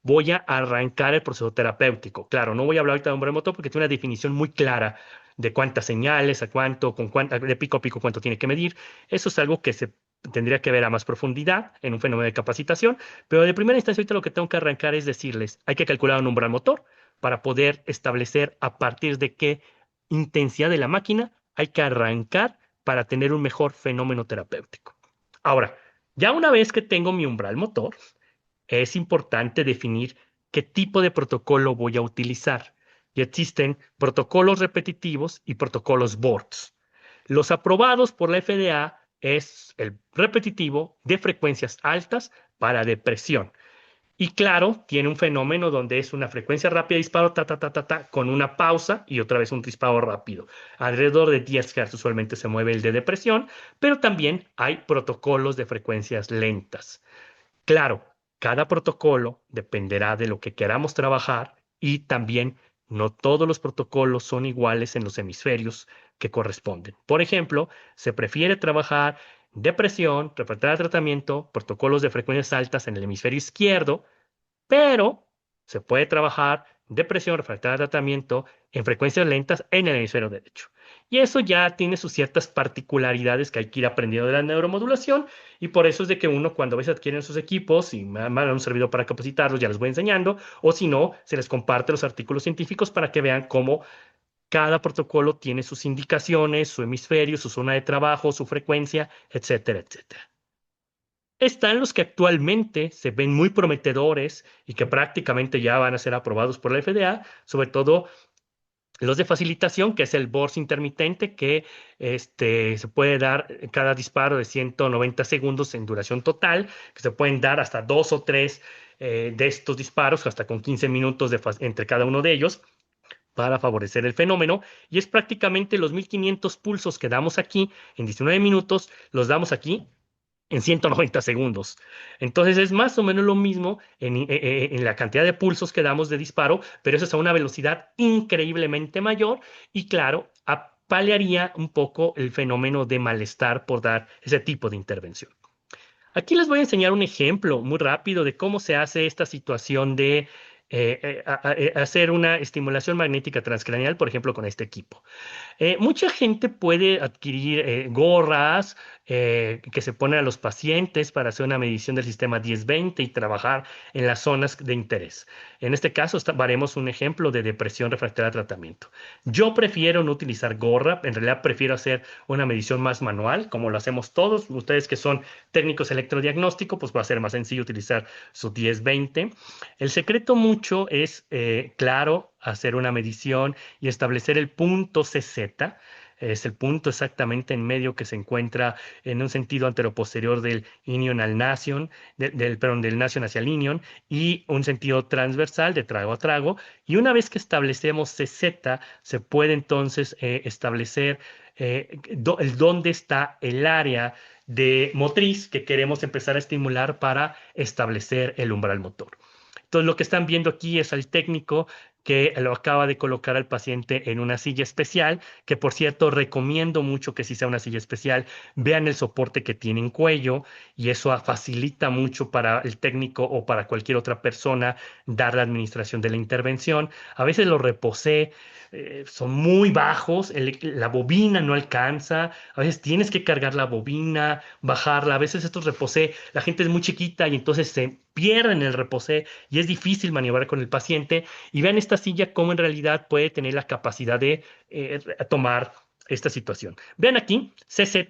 voy a arrancar el proceso terapéutico. Claro, no voy a hablar ahorita de umbral motor porque tiene una definición muy clara de cuántas señales, a cuánto, de pico a pico cuánto tiene que medir. Eso es algo que se tendría que ver a más profundidad en un fenómeno de capacitación, pero de primera instancia ahorita lo que tengo que arrancar es decirles, hay que calcular un umbral motor para poder establecer a partir de qué intensidad de la máquina hay que arrancar para tener un mejor fenómeno terapéutico. Ahora, ya una vez que tengo mi umbral motor, es importante definir qué tipo de protocolo voy a utilizar. Y existen protocolos repetitivos y protocolos BORTS. Los aprobados por la FDA es el repetitivo de frecuencias altas para depresión. Y claro, tiene un fenómeno donde es una frecuencia rápida de disparo, ta, ta, ta, ta, ta, con una pausa y otra vez un disparo rápido. Alrededor de 10 Hz usualmente se mueve el de depresión, pero también hay protocolos de frecuencias lentas. Claro, Cada protocolo dependerá de lo que queramos trabajar y también no todos los protocolos son iguales en los hemisferios que corresponden. Por ejemplo, se prefiere trabajar depresión, refractaria de tratamiento, protocolos de frecuencias altas en el hemisferio izquierdo, pero se puede trabajar depresión, refractaria de tratamiento en frecuencias lentas en el hemisferio derecho. Y eso ya tiene sus ciertas particularidades que hay que ir aprendiendo de la neuromodulación y por eso es de que uno cuando a veces adquieren sus equipos y me han un servidor para capacitarlos, ya les voy enseñando, o si no, se les comparte los artículos científicos para que vean cómo cada protocolo tiene sus indicaciones, su hemisferio, su zona de trabajo, su frecuencia, etcétera, etcétera. Están los que actualmente se ven muy prometedores y que prácticamente ya van a ser aprobados por la FDA, sobre todo los de facilitación, que es el burst intermitente, que se puede dar cada disparo de 190 segundos en duración total, que se pueden dar hasta dos o tres de estos disparos, hasta con 15 minutos entre cada uno de ellos para favorecer el fenómeno, y es prácticamente los 1500 pulsos que damos aquí en 19 minutos, los damos aquí en 190 segundos. Entonces es más o menos lo mismo en la cantidad de pulsos que damos de disparo, pero eso es a una velocidad increíblemente mayor y claro, paliaría un poco el fenómeno de malestar por dar ese tipo de intervención. Aquí les voy a enseñar un ejemplo muy rápido de cómo se hace esta situación de hacer una estimulación magnética transcranial, por ejemplo, con este equipo. Mucha gente puede adquirir gorras que se ponen a los pacientes para hacer una medición del sistema 10-20 y trabajar en las zonas de interés. En este caso, haremos un ejemplo de depresión refractaria a tratamiento. Yo prefiero no utilizar gorra, en realidad prefiero hacer una medición más manual, como lo hacemos todos. Ustedes que son técnicos electrodiagnósticos, pues va a ser más sencillo utilizar su 10-20. El secreto mucho es, claro, hacer una medición y establecer el punto CZ. Es el punto exactamente en medio que se encuentra en un sentido anteroposterior del inion al nasion, perdón, del nasion hacia el inion, y un sentido transversal de trago a trago. Y una vez que establecemos CZ, se puede entonces establecer dónde está el área de motriz que queremos empezar a estimular para establecer el umbral motor. Entonces, lo que están viendo aquí es al técnico que lo acaba de colocar al paciente en una silla especial, que por cierto recomiendo mucho que si sea una silla especial, vean el soporte que tiene en cuello y eso facilita mucho para el técnico o para cualquier otra persona dar la administración de la intervención. A veces los reposé son muy bajos, la bobina no alcanza, a veces tienes que cargar la bobina, bajarla, a veces estos reposé, la gente es muy chiquita y entonces se pierden el reposé y es difícil maniobrar con el paciente. Y vean esta silla cómo en realidad puede tener la capacidad de tomar esta situación. Vean aquí, CZ,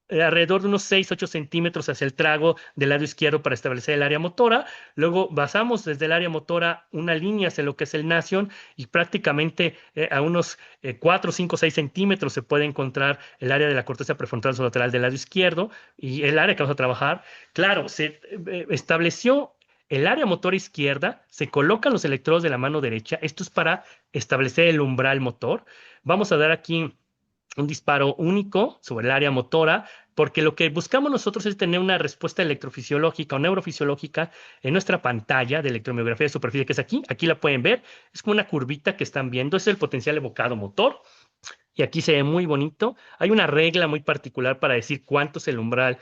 alrededor de unos 6-8 centímetros hacia el trago del lado izquierdo para establecer el área motora. Luego basamos desde el área motora una línea hacia lo que es el nasion y prácticamente a unos 4, 5, 6 centímetros se puede encontrar el área de la corteza prefrontal lateral del lado izquierdo y el área que vamos a trabajar. Claro, se estableció el área motora izquierda, se colocan los electrodos de la mano derecha. Esto es para establecer el umbral motor. Vamos a dar aquí un disparo único sobre el área motora, porque lo que buscamos nosotros es tener una respuesta electrofisiológica o neurofisiológica en nuestra pantalla de electromiografía de superficie, que es aquí. Aquí la pueden ver. Es como una curvita que están viendo. Es el potencial evocado motor. Y aquí se ve muy bonito. Hay una regla muy particular para decir cuánto es el umbral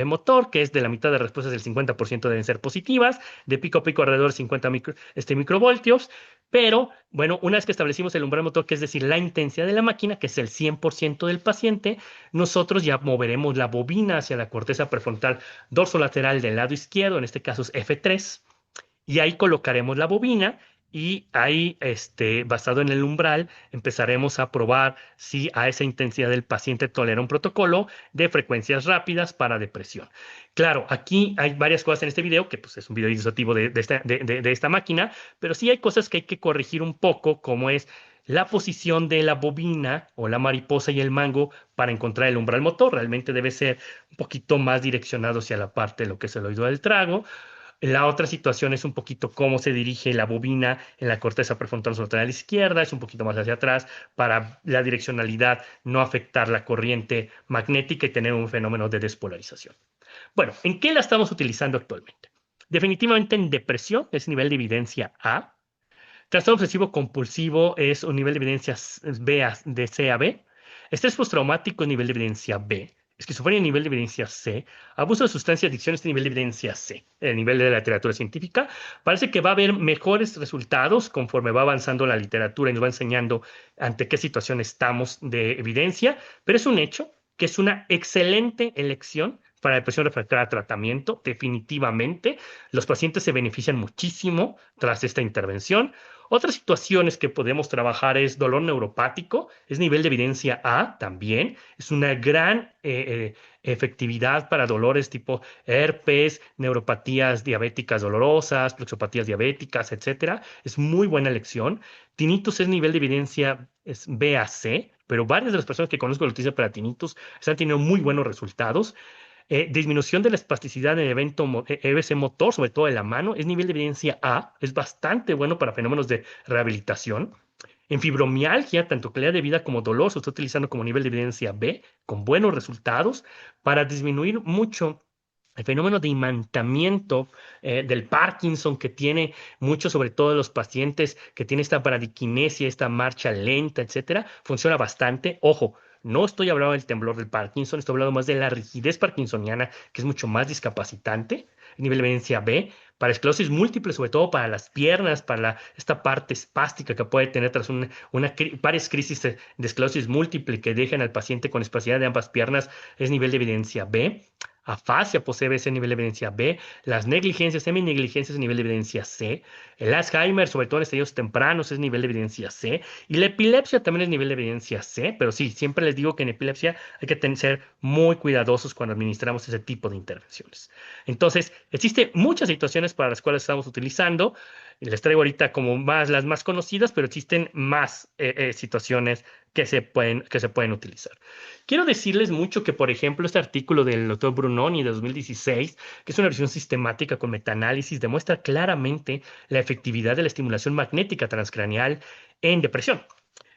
motor, que es de la mitad de respuestas del 50% deben ser positivas, de pico a pico alrededor de 50 microvoltios. Pero, bueno, una vez que establecimos el umbral motor, que es decir, la intensidad de la máquina, que es el 100% del paciente, nosotros ya moveremos la bobina hacia la corteza prefrontal dorsolateral del lado izquierdo, en este caso es F3, y ahí colocaremos la bobina y ahí, basado en el umbral, empezaremos a probar si a esa intensidad del paciente tolera un protocolo de frecuencias rápidas para depresión. Claro, aquí hay varias cosas en este video, que pues, es un video ilustrativo de esta máquina, pero sí hay cosas que hay que corregir un poco, como es la posición de la bobina o la mariposa y el mango para encontrar el umbral motor. Realmente debe ser un poquito más direccionado hacia la parte de lo que es el oído del trago. La otra situación es un poquito cómo se dirige la bobina en la corteza prefrontal lateral izquierda, es un poquito más hacia atrás para la direccionalidad no afectar la corriente magnética y tener un fenómeno de despolarización. Bueno, ¿en qué la estamos utilizando actualmente? Definitivamente en depresión es nivel de evidencia A. Trastorno obsesivo compulsivo es un nivel de evidencia de C a B. Estrés postraumático es nivel de evidencia B. Esquizofrenia nivel de evidencia C. Abuso de sustancias, adicción es nivel de evidencia C. El nivel de la literatura científica. Parece que va a haber mejores resultados conforme va avanzando la literatura y nos va enseñando ante qué situación estamos de evidencia, pero es un hecho que es una excelente elección para depresión refractaria a tratamiento, definitivamente. Los pacientes se benefician muchísimo tras esta intervención. Otras situaciones que podemos trabajar es dolor neuropático, es nivel de evidencia A también, es una gran efectividad para dolores tipo herpes, neuropatías diabéticas dolorosas, plexopatías diabéticas, etcétera. Es muy buena elección. Tinnitus es nivel de evidencia es B a C, pero varias de las personas que conozco que lo utilizan para tinnitus están teniendo muy buenos resultados. Disminución de la espasticidad en el evento EBC motor, sobre todo de la mano, es nivel de evidencia A, es bastante bueno para fenómenos de rehabilitación. En fibromialgia, tanto calidad de vida como dolor se está utilizando como nivel de evidencia B, con buenos resultados para disminuir mucho el fenómeno de imantamiento del Parkinson que tiene mucho, sobre todo en los pacientes que tienen esta bradiquinesia, esta marcha lenta, etcétera, funciona bastante. Ojo, no estoy hablando del temblor del Parkinson, estoy hablando más de la rigidez parkinsoniana, que es mucho más discapacitante. Nivel de evidencia B, para esclerosis múltiple, sobre todo para las piernas, para esta parte espástica que puede tener tras varias crisis de esclerosis múltiple que dejan al paciente con espasticidad de ambas piernas, es nivel de evidencia B. Afasia posee ese nivel de evidencia B. Las negligencias, seminegligencias, es nivel de evidencia C. El Alzheimer, sobre todo en estadios tempranos, es nivel de evidencia C. Y la epilepsia también es nivel de evidencia C. Pero sí, siempre les digo que en epilepsia hay que ser muy cuidadosos cuando administramos ese tipo de intervenciones. Entonces, existen muchas situaciones para las cuales estamos utilizando. Les traigo ahorita como más las más conocidas, pero existen más situaciones que se pueden utilizar. Quiero decirles mucho que, por ejemplo, este artículo del doctor Brunoni de 2016, que es una revisión sistemática con metaanálisis, demuestra claramente la efectividad de la estimulación magnética transcraneal en depresión.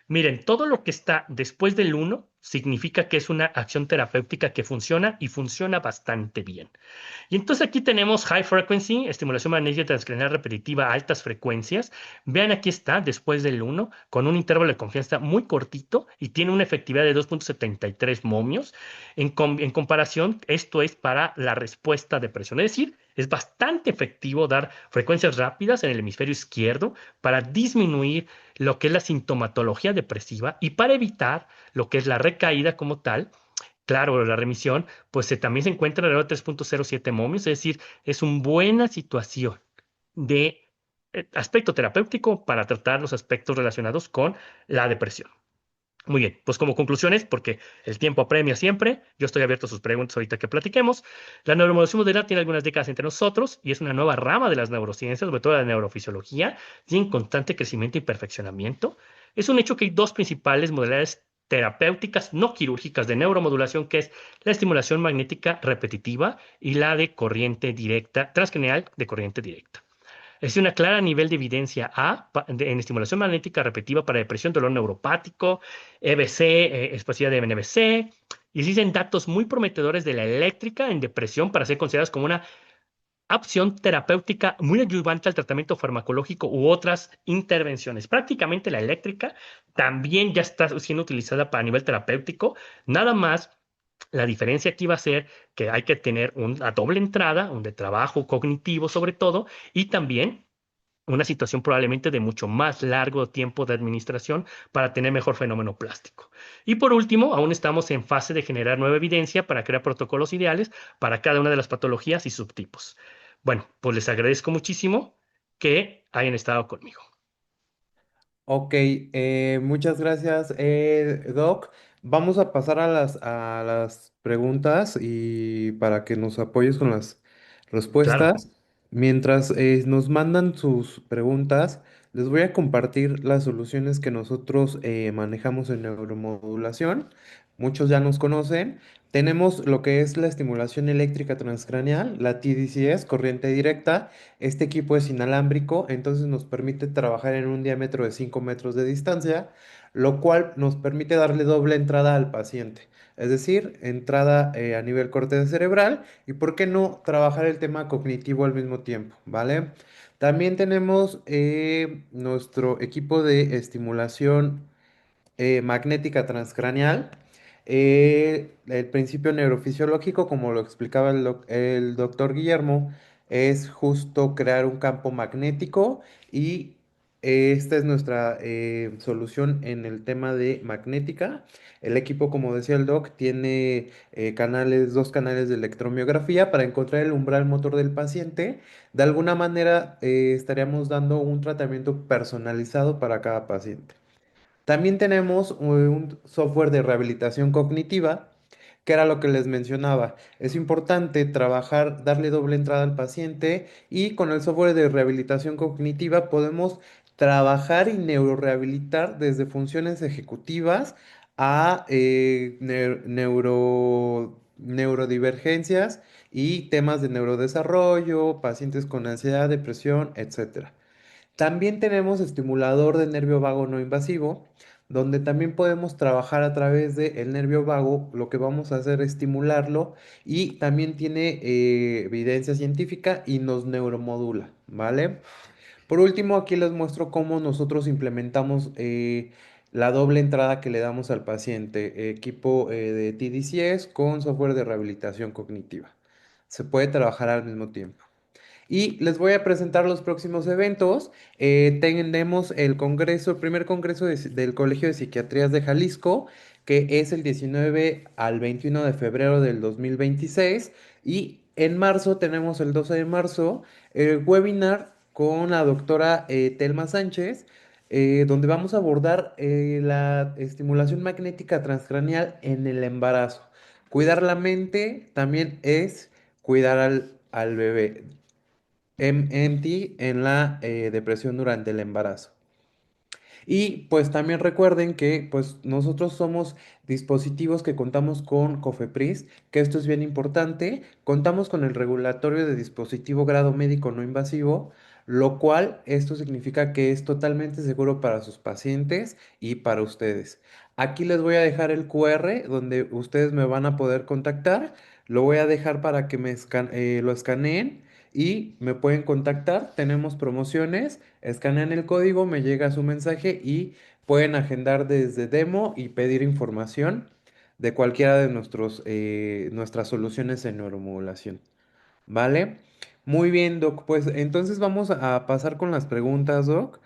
Miren, todo lo que está después del uno significa que es una acción terapéutica que funciona y funciona bastante bien. Y entonces aquí tenemos high frequency, estimulación magnética transcranial repetitiva a altas frecuencias. Vean, aquí está, después del uno con un intervalo de confianza muy cortito y tiene una efectividad de 2,73 momios. En comparación, esto es para la respuesta de presión. Es decir, es bastante efectivo dar frecuencias rápidas en el hemisferio izquierdo para disminuir lo que es la sintomatología depresiva y para evitar lo que es la recaída como tal. Claro, la remisión, pues también se encuentra alrededor de 3,07 momios, es decir, es una buena situación de aspecto terapéutico para tratar los aspectos relacionados con la depresión. Muy bien, pues como conclusiones, porque el tiempo apremia siempre, yo estoy abierto a sus preguntas ahorita que platiquemos. La neuromodulación moderna tiene algunas décadas entre nosotros y es una nueva rama de las neurociencias, sobre todo la neurofisiología, y en constante crecimiento y perfeccionamiento. Es un hecho que hay dos principales modalidades terapéuticas no quirúrgicas de neuromodulación, que es la estimulación magnética repetitiva y la de corriente directa, transcranial de corriente directa. Es una clara nivel de evidencia A en estimulación magnética repetitiva para depresión, dolor neuropático, EBC, espasticidad de MNBC, y existen datos muy prometedores de la eléctrica en depresión para ser consideradas como una opción terapéutica muy ayudante al tratamiento farmacológico u otras intervenciones. Prácticamente la eléctrica también ya está siendo utilizada para nivel terapéutico, nada más. La diferencia aquí va a ser que hay que tener una doble entrada, un de trabajo cognitivo sobre todo, y también una situación probablemente de mucho más largo tiempo de administración para tener mejor fenómeno plástico. Y por último, aún estamos en fase de generar nueva evidencia para crear protocolos ideales para cada una de las patologías y subtipos. Bueno, pues les agradezco muchísimo que hayan estado conmigo. Ok, muchas gracias, Doc. Vamos a pasar a las preguntas y para que nos apoyes con las Claro, respuestas. Mientras nos mandan sus preguntas, les voy a compartir las soluciones que nosotros manejamos en neuromodulación. Muchos ya nos conocen. Tenemos lo que es la estimulación eléctrica transcraneal, la TDCS, corriente directa. Este equipo es inalámbrico, entonces nos permite trabajar en un diámetro de 5 metros de distancia. lo cual nos permite darle doble entrada al paciente. Es decir, entrada a nivel corteza cerebral y, ¿por qué no?, trabajar el tema cognitivo al mismo tiempo, ¿vale? También tenemos nuestro equipo de estimulación magnética transcraneal. El principio neurofisiológico, como lo explicaba el doctor Guillermo, es justo crear un campo magnético y esta es nuestra solución en el tema de magnética. El equipo, como decía el doc, tiene dos canales de electromiografía para encontrar el umbral motor del paciente. De alguna manera, estaríamos dando un tratamiento personalizado para cada paciente. También tenemos un software de rehabilitación cognitiva, que era lo que les mencionaba. Es importante trabajar, darle doble entrada al paciente, y con el software de rehabilitación cognitiva podemos trabajar y neurorehabilitar desde funciones ejecutivas a neurodivergencias y temas de neurodesarrollo, pacientes con ansiedad, depresión, etcétera. También tenemos estimulador de nervio vago no invasivo, donde también podemos trabajar a través del nervio vago. Lo que vamos a hacer es estimularlo, y también tiene evidencia científica y nos neuromodula, ¿vale? Por último, aquí les muestro cómo nosotros implementamos la doble entrada que le damos al paciente, equipo de TDCS con software de rehabilitación cognitiva. Se puede trabajar al mismo tiempo. Y les voy a presentar los próximos eventos. Tenemos el primer congreso del Colegio de Psiquiatrías de Jalisco, que es el 19 al 21 de febrero del 2026. Y en marzo tenemos el 12 de marzo el webinar con la doctora Telma Sánchez, donde vamos a abordar la estimulación magnética transcraneal en el embarazo. Cuidar la mente también es cuidar al bebé. MT en la depresión durante el embarazo. Y pues también recuerden que pues nosotros somos dispositivos que contamos con COFEPRIS, que esto es bien importante. Contamos con el regulatorio de dispositivo grado médico no invasivo, lo cual esto significa que es totalmente seguro para sus pacientes y para ustedes. Aquí les voy a dejar el QR donde ustedes me van a poder contactar. Lo voy a dejar para que lo escaneen y me pueden contactar. Tenemos promociones. Escanean el código, me llega su mensaje y pueden agendar desde demo y pedir información de cualquiera de nuestras soluciones en neuromodulación. ¿Vale? Muy bien, Doc. Pues entonces vamos a pasar con las preguntas, Doc.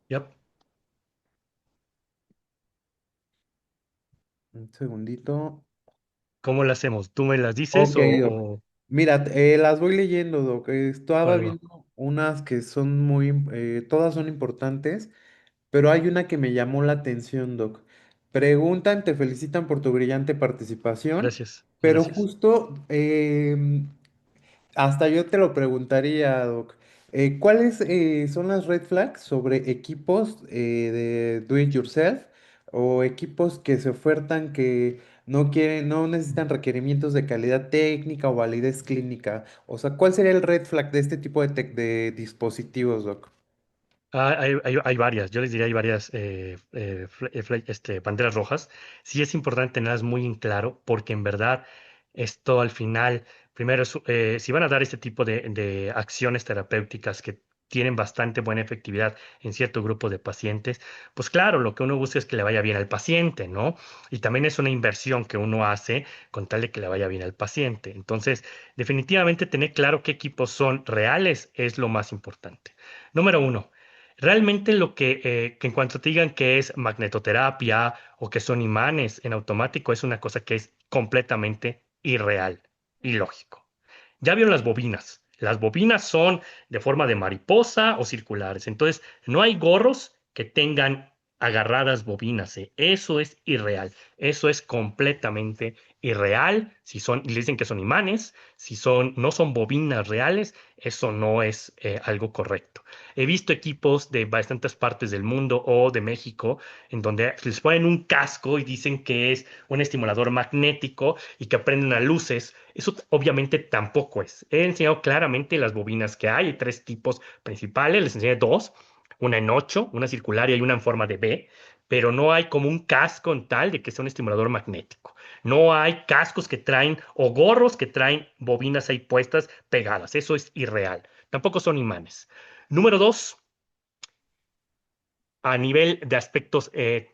Yep. Un segundito. ¿Cómo lo hacemos? ¿Tú me las dices Ok, Doc. o Mira, las voy leyendo, Doc. Estaba órale, va? viendo unas que son todas son importantes. Pero hay una que me llamó la atención, Doc. Preguntan, te felicitan por tu brillante participación, Gracias, pero gracias. justo hasta yo te lo preguntaría, Doc. ¿Cuáles son las red flags sobre equipos de do it yourself o equipos que se ofertan que no necesitan requerimientos de calidad técnica o validez clínica? O sea, ¿cuál sería el red flag de este tipo de dispositivos, Doc? Hay varias, yo les diría hay varias banderas rojas. Sí es importante tenerlas muy en claro porque en verdad esto al final, primero, si van a dar este tipo de acciones terapéuticas que tienen bastante buena efectividad en cierto grupo de pacientes, pues claro, lo que uno busca es que le vaya bien al paciente, ¿no? Y también es una inversión que uno hace con tal de que le vaya bien al paciente. Entonces, definitivamente tener claro qué equipos son reales es lo más importante. Número uno. Realmente que en cuanto te digan que es magnetoterapia o que son imanes en automático, es una cosa que es completamente irreal, ilógico. Ya vieron las bobinas. Las bobinas son de forma de mariposa o circulares. Entonces, no hay gorros que tengan agarradas bobinas. Eso es irreal. Eso es completamente irreal. Si son, y le dicen que son imanes, si son, no son bobinas reales, eso no es algo correcto. He visto equipos de bastantes partes del mundo o de México en donde les ponen un casco y dicen que es un estimulador magnético y que prenden a luces. Eso obviamente tampoco es. He enseñado claramente las bobinas que hay tres tipos principales, les enseñé dos. una en 8, una circular y hay una en forma de B, pero no hay como un casco en tal de que sea un estimulador magnético. No hay cascos que traen o gorros que traen bobinas ahí puestas pegadas. Eso es irreal. Tampoco son imanes. Número 2, a nivel de aspectos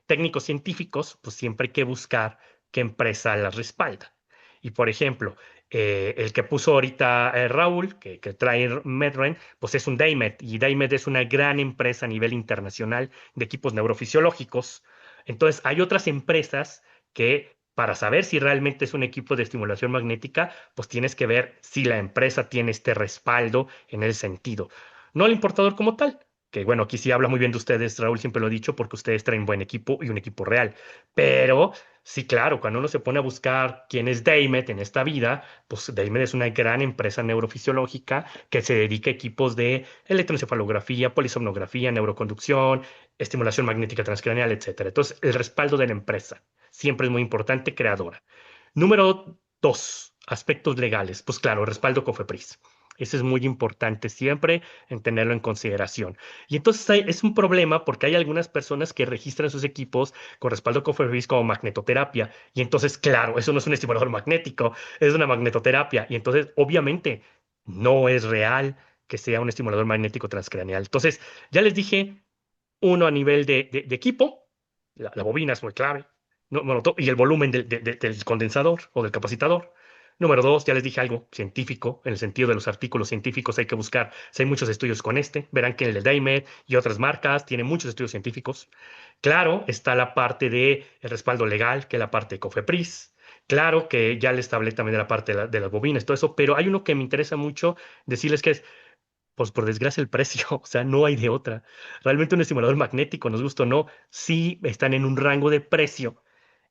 técnicos científicos, pues siempre hay que buscar qué empresa las respalda. Y por ejemplo, el que puso ahorita Raúl, que trae Medren, pues es un Daymed, y Daymed es una gran empresa a nivel internacional de equipos neurofisiológicos. Entonces, hay otras empresas que para saber si realmente es un equipo de estimulación magnética, pues tienes que ver si la empresa tiene este respaldo en el sentido. No el importador como tal, que bueno, aquí sí habla muy bien de ustedes, Raúl, siempre lo he dicho, porque ustedes traen buen equipo y un equipo real. Pero sí, claro, cuando uno se pone a buscar quién es Daymed en esta vida, pues Daymed es una gran empresa neurofisiológica que se dedica a equipos de electroencefalografía, polisomnografía, neuroconducción, estimulación magnética transcranial, etcétera. Entonces, el respaldo de la empresa siempre es muy importante, creadora. Número 2, aspectos legales. Pues claro, respaldo COFEPRIS. Eso es muy importante siempre en tenerlo en consideración. Y entonces es un problema porque hay algunas personas que registran sus equipos con respaldo COFEPRIS como magnetoterapia. Y entonces, claro, eso no es un estimulador magnético, es una magnetoterapia. Y entonces, obviamente, no es real que sea un estimulador magnético transcraneal. Entonces, ya les dije, uno a nivel de equipo, la bobina es muy clave, y el volumen del condensador o del capacitor. Número 2, ya les dije algo científico, en el sentido de los artículos científicos hay que buscar si hay muchos estudios con este. Verán que el de Daimer y otras marcas tienen muchos estudios científicos. Claro, está la parte de el respaldo legal, que es la parte de COFEPRIS. Claro que ya les hablé también de la parte de las bobinas, todo eso, pero hay uno que me interesa mucho decirles que es pues por desgracia el precio, o sea, no hay de otra. Realmente un estimulador magnético, nos gusta o no, sí están en un rango de precio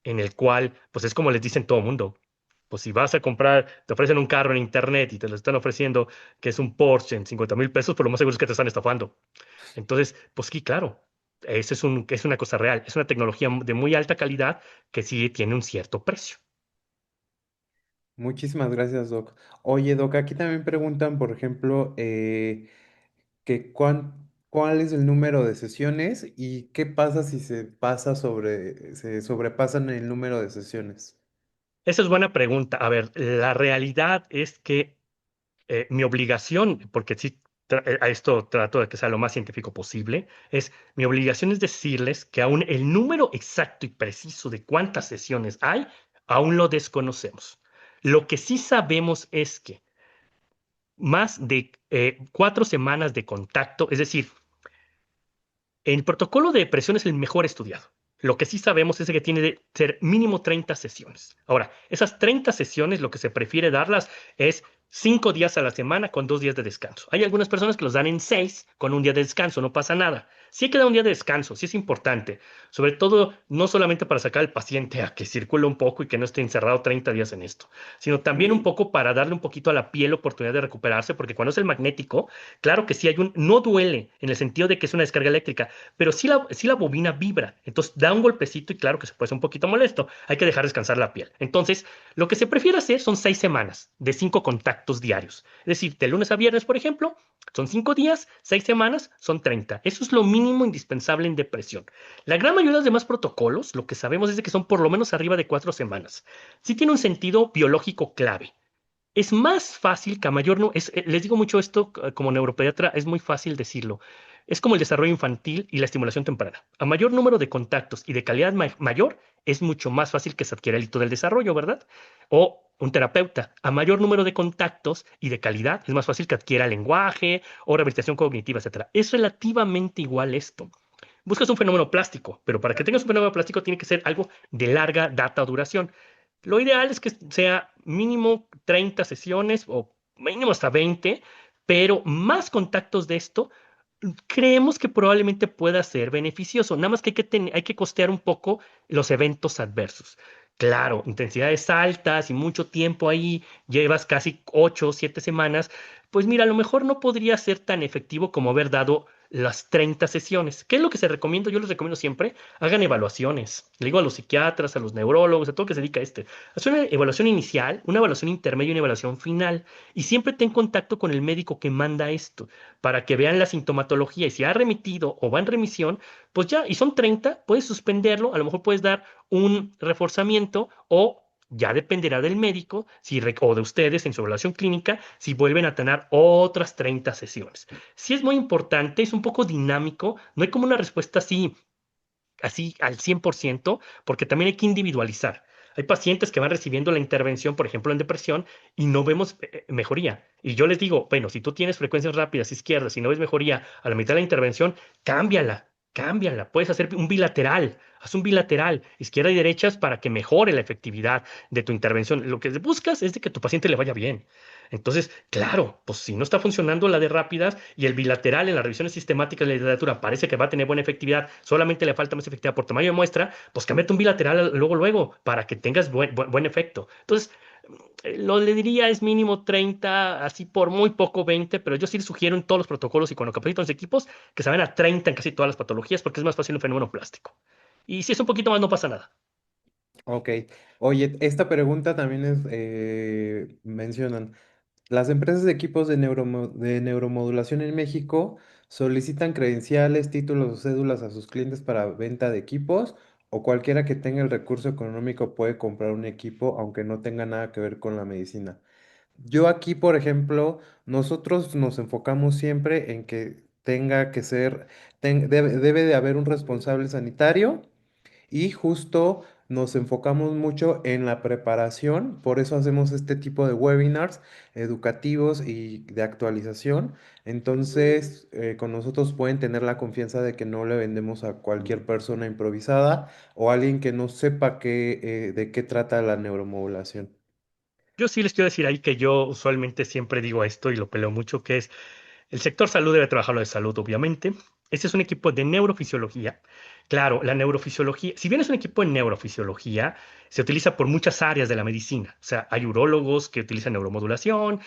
en el cual, pues es como les dicen todo mundo. Pues si vas a comprar, te ofrecen un carro en internet y te lo están ofreciendo que es un Porsche en 50,000 pesos, por lo más seguro es que te están estafando. Entonces, pues sí, claro, eso es una cosa real, es una tecnología de muy alta calidad que sí tiene un cierto precio. Muchísimas gracias, Doc. Oye, Doc, aquí también preguntan, por ejemplo, cuál es el número de sesiones y qué pasa si se sobrepasan el número de sesiones. Esa es buena pregunta. A ver, la realidad es que mi obligación, porque sí, a esto trato de que sea lo más científico posible, mi obligación es decirles que aún el número exacto y preciso de cuántas sesiones hay, aún lo desconocemos. Lo que sí sabemos es que más de 4 semanas de contacto, es decir, el protocolo de depresión es el mejor estudiado. Lo que sí sabemos es que tiene que ser mínimo 30 sesiones. Ahora, esas 30 sesiones lo que se prefiere darlas es 5 días a la semana con 2 días de descanso. Hay algunas personas que los dan en 6 con un día de descanso, no pasa nada. Sí hay que dar un día de descanso, sí es importante. Sobre todo, no solamente para sacar al paciente a que circule un poco y que no esté encerrado 30 días en esto, sino también un poco para darle un poquito a la piel la oportunidad de recuperarse, porque cuando es el magnético, claro que sí no duele en el sentido de que es una descarga eléctrica, pero sí la bobina vibra. Entonces da un golpecito y claro que se puede ser un poquito molesto. Hay que dejar descansar la piel. Entonces, lo que se prefiere hacer son 6 semanas de 5 contactos diarios. Es decir, de lunes a viernes, por ejemplo, son 5 días, 6 semanas, son 30. Eso es lo mínimo indispensable en depresión. La gran mayoría de los demás protocolos, lo que sabemos es de que son por lo menos arriba de 4 semanas. Sí tiene un sentido biológico clave. Es más fácil que a mayor, no, les digo mucho esto como neuropediatra, es muy fácil decirlo. Es como el desarrollo infantil y la estimulación temprana. A mayor número de contactos y de calidad mayor, es mucho más fácil que se adquiera el hito del desarrollo, ¿verdad? O un terapeuta, a mayor número de contactos y de calidad, es más fácil que adquiera lenguaje o rehabilitación cognitiva, etcétera. Es relativamente igual esto. Buscas un fenómeno plástico, pero para que tengas un fenómeno plástico tiene que ser algo de larga data o duración. Lo ideal es que sea mínimo 30 sesiones o mínimo hasta 20, pero más contactos de esto creemos que probablemente pueda ser beneficioso. Nada más que hay que costear un poco los eventos adversos. Claro, intensidades altas y mucho tiempo ahí, llevas casi 8 o 7 semanas, pues mira, a lo mejor no podría ser tan efectivo como haber dado las 30 sesiones. ¿Qué es lo que se recomienda? Yo les recomiendo siempre, hagan evaluaciones. Le digo a los psiquiatras, a los neurólogos, a todo el que se dedica a este. Hacer una evaluación inicial, una evaluación intermedia y una evaluación final. Y siempre ten contacto con el médico que manda esto para que vean la sintomatología. Y si ha remitido o va en remisión, pues ya, y son 30, puedes suspenderlo. A lo mejor puedes dar un reforzamiento o ya dependerá del médico o de ustedes en su evaluación clínica si vuelven a tener otras 30 sesiones. Sí es muy importante, es un poco dinámico, no hay como una respuesta así al 100%, porque también hay que individualizar. Hay pacientes que van recibiendo la intervención, por ejemplo, en depresión, y no vemos mejoría. Y yo les digo, bueno, si tú tienes frecuencias rápidas izquierdas y no ves mejoría a la mitad de la intervención, cámbiala, cámbiala. Puedes hacer un bilateral, haz un bilateral, izquierda y derechas, para que mejore la efectividad de tu intervención. Lo que buscas es de que tu paciente le vaya bien. Entonces, claro, pues si no está funcionando la de rápidas y el bilateral en las revisiones sistemáticas de la literatura parece que va a tener buena efectividad, solamente le falta más efectividad por tamaño de muestra, pues cámbiate un bilateral luego, para que tengas buen efecto. Entonces, lo le diría es mínimo 30, así por muy poco 20, pero yo sí sugiero en todos los protocolos y cuando capacito a los equipos que se vayan a 30 en casi todas las patologías porque es más fácil un fenómeno plástico. Y si es un poquito más, no pasa nada. Ok. Oye, esta pregunta también es, mencionan, las empresas de equipos de neuromodulación en México solicitan credenciales, títulos o cédulas a sus clientes para venta de equipos o cualquiera que tenga el recurso económico puede comprar un equipo aunque no tenga nada que ver con la medicina. Yo aquí, por ejemplo, nosotros nos enfocamos siempre en que tenga que ser, debe de haber un responsable sanitario y justo nos enfocamos mucho en la preparación, por eso hacemos este tipo de webinars educativos y de actualización. Entonces, con nosotros pueden tener la confianza de que no le vendemos a cualquier persona improvisada o alguien que no sepa de qué trata la neuromodulación. Yo sí les quiero decir ahí que yo usualmente siempre digo esto y lo peleo mucho, que es el sector salud debe trabajar lo de salud, obviamente. Este es un equipo de neurofisiología. Claro, la neurofisiología, si bien es un equipo de neurofisiología, se utiliza por muchas áreas de la medicina. O sea, hay urólogos que utilizan neuromodulación,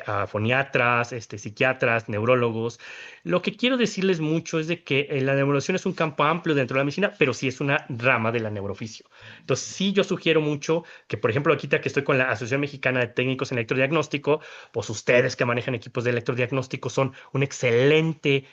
a foniatras, psiquiatras, neurólogos. Lo que quiero decirles mucho es de que la neuromodulación es un campo amplio dentro de la medicina, pero sí es una rama de la neurofisio. Entonces, sí, yo sugiero mucho que, por ejemplo, aquí que estoy con la Asociación Mexicana de Técnicos en Electrodiagnóstico, pues ustedes que manejan equipos de electrodiagnóstico son un excelente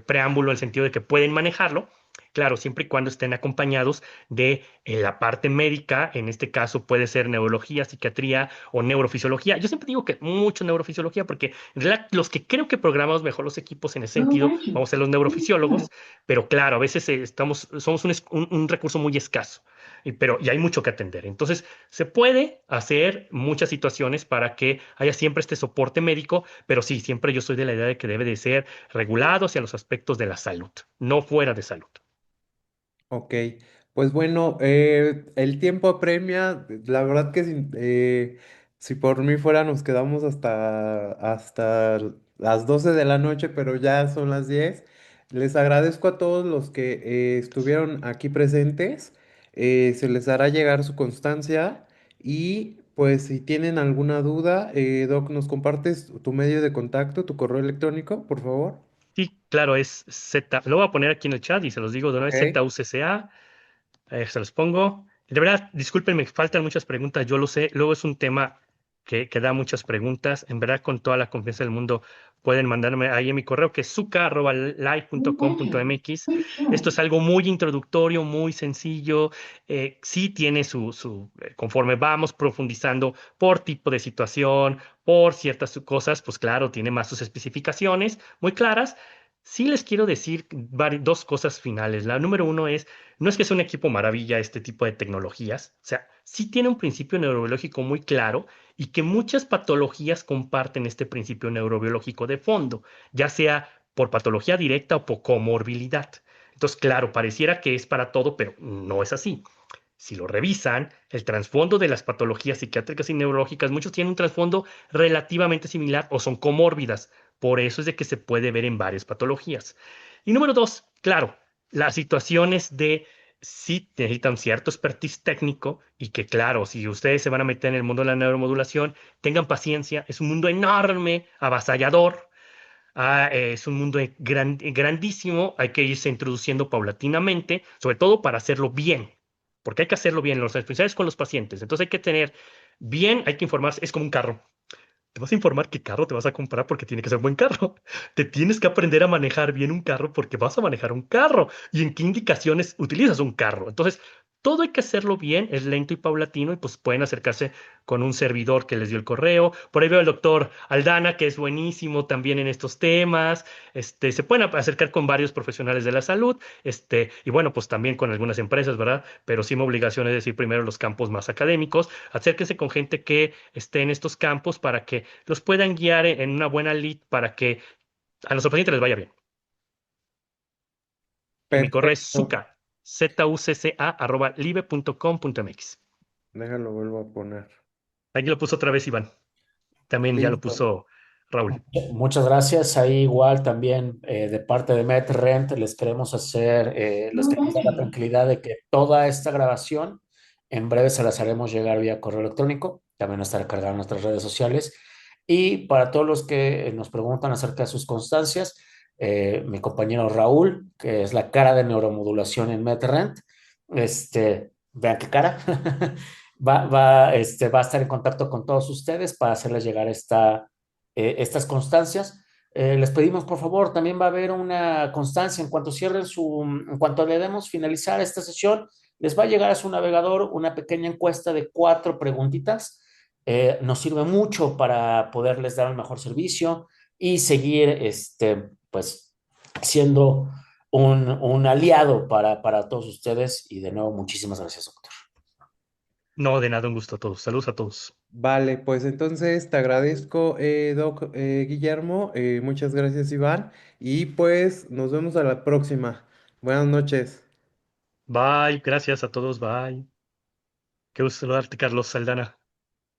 preámbulo en el sentido de que pueden manejarlo. Claro, siempre y cuando estén acompañados de la parte médica, en este caso puede ser neurología, psiquiatría o neurofisiología. Yo siempre digo que mucho neurofisiología porque en realidad los que creo que programamos mejor los equipos en ese sentido vamos a ser los neurofisiólogos, pero claro, a veces somos un recurso muy escaso, y hay mucho que atender. Entonces, se puede hacer muchas situaciones para que haya siempre este soporte médico, pero sí, siempre yo soy de la idea de que debe de ser regulado hacia los aspectos de la salud, no fuera de salud. Ok, pues bueno, el tiempo apremia, la verdad que si por mí fuera nos quedamos hasta las 12 de la noche, pero ya son las 10. Les agradezco a todos los que estuvieron aquí presentes, se les hará llegar su constancia y pues si tienen alguna duda, Doc, ¿nos compartes tu medio de contacto, tu correo electrónico, por favor? Sí, claro, es Z, lo voy a poner aquí en el chat y se los digo de una vez, Ok. ZUCCA. Se los pongo. De verdad, discúlpenme, faltan muchas preguntas, yo lo sé. Luego es un tema que da muchas preguntas. En verdad, con toda la confianza del mundo, pueden mandarme ahí en mi correo, que es zuka@live.com.mx. Esto es algo muy introductorio, muy sencillo. Sí tiene conforme vamos profundizando por tipo de situación, por ciertas cosas, pues claro, tiene más sus especificaciones muy claras. Sí les quiero decir dos cosas finales. La número uno es no es que sea un equipo maravilla este tipo de tecnologías, o sea, sí tiene un principio neurobiológico muy claro y que muchas patologías comparten este principio neurobiológico de fondo, ya sea por patología directa o por comorbilidad. Entonces, claro, pareciera que es para todo, pero no es así. Si lo revisan, el trasfondo de las patologías psiquiátricas y neurológicas, muchos tienen un trasfondo relativamente similar o son comórbidas. Por eso es de que se puede ver en varias patologías. Y número dos, claro, las situaciones de si necesitan cierto expertise técnico y que, claro, si ustedes se van a meter en el mundo de la neuromodulación, tengan paciencia. Es un mundo enorme, avasallador, Es un mundo grandísimo, hay que irse introduciendo paulatinamente, sobre todo para hacerlo bien, porque hay que hacerlo bien, los especiales con los pacientes. Entonces hay que tener bien, hay que informarse, es como un carro. Te vas a informar qué carro te vas a comprar porque tiene que ser buen carro. Te tienes que aprender a manejar bien un carro porque vas a manejar un carro y en qué indicaciones utilizas un carro. Entonces, todo hay que hacerlo bien, es lento y paulatino y pues pueden acercarse con un servidor que les dio el correo. Por ahí veo al doctor Aldana, que es buenísimo también en estos temas. Se pueden acercar con varios profesionales de la salud, y bueno, pues también con algunas empresas, ¿verdad? Pero sí mi obligación es decir primero los campos más académicos. Acérquense con gente que esté en estos campos para que los puedan guiar en una buena lead para que a nuestros pacientes les vaya bien. Y mi correo es Perfecto. zucca, zucca, @live.com.mx. Déjalo, vuelvo a poner. Aquí lo puso otra vez Iván. También ya lo Listo. puso Raúl. Muchas gracias. Ahí igual también de parte de MedRent les queremos dar la tranquilidad de que toda esta grabación en breve se las haremos llegar vía correo electrónico. También estará cargada en nuestras redes sociales. Y para todos los que nos preguntan acerca de sus constancias, mi compañero Raúl, que es la cara de neuromodulación en MedRent, vean qué cara, va a estar en contacto con todos ustedes para hacerles llegar estas constancias. Les pedimos, por favor, también va a haber una constancia en cuanto le demos finalizar esta sesión, les va a llegar a su navegador una pequeña encuesta de 4 preguntitas. Nos sirve mucho para poderles dar un mejor servicio y seguir, pues, siendo un aliado para todos ustedes. Y de nuevo, muchísimas gracias, doctor. No, de nada, un gusto a todos. Saludos a todos. Vale, pues entonces te agradezco, Doc Guillermo. Muchas gracias, Iván. Y pues nos vemos a la próxima. Buenas noches. Bye, gracias a todos. Bye. Qué gusto saludarte, Carlos Saldana.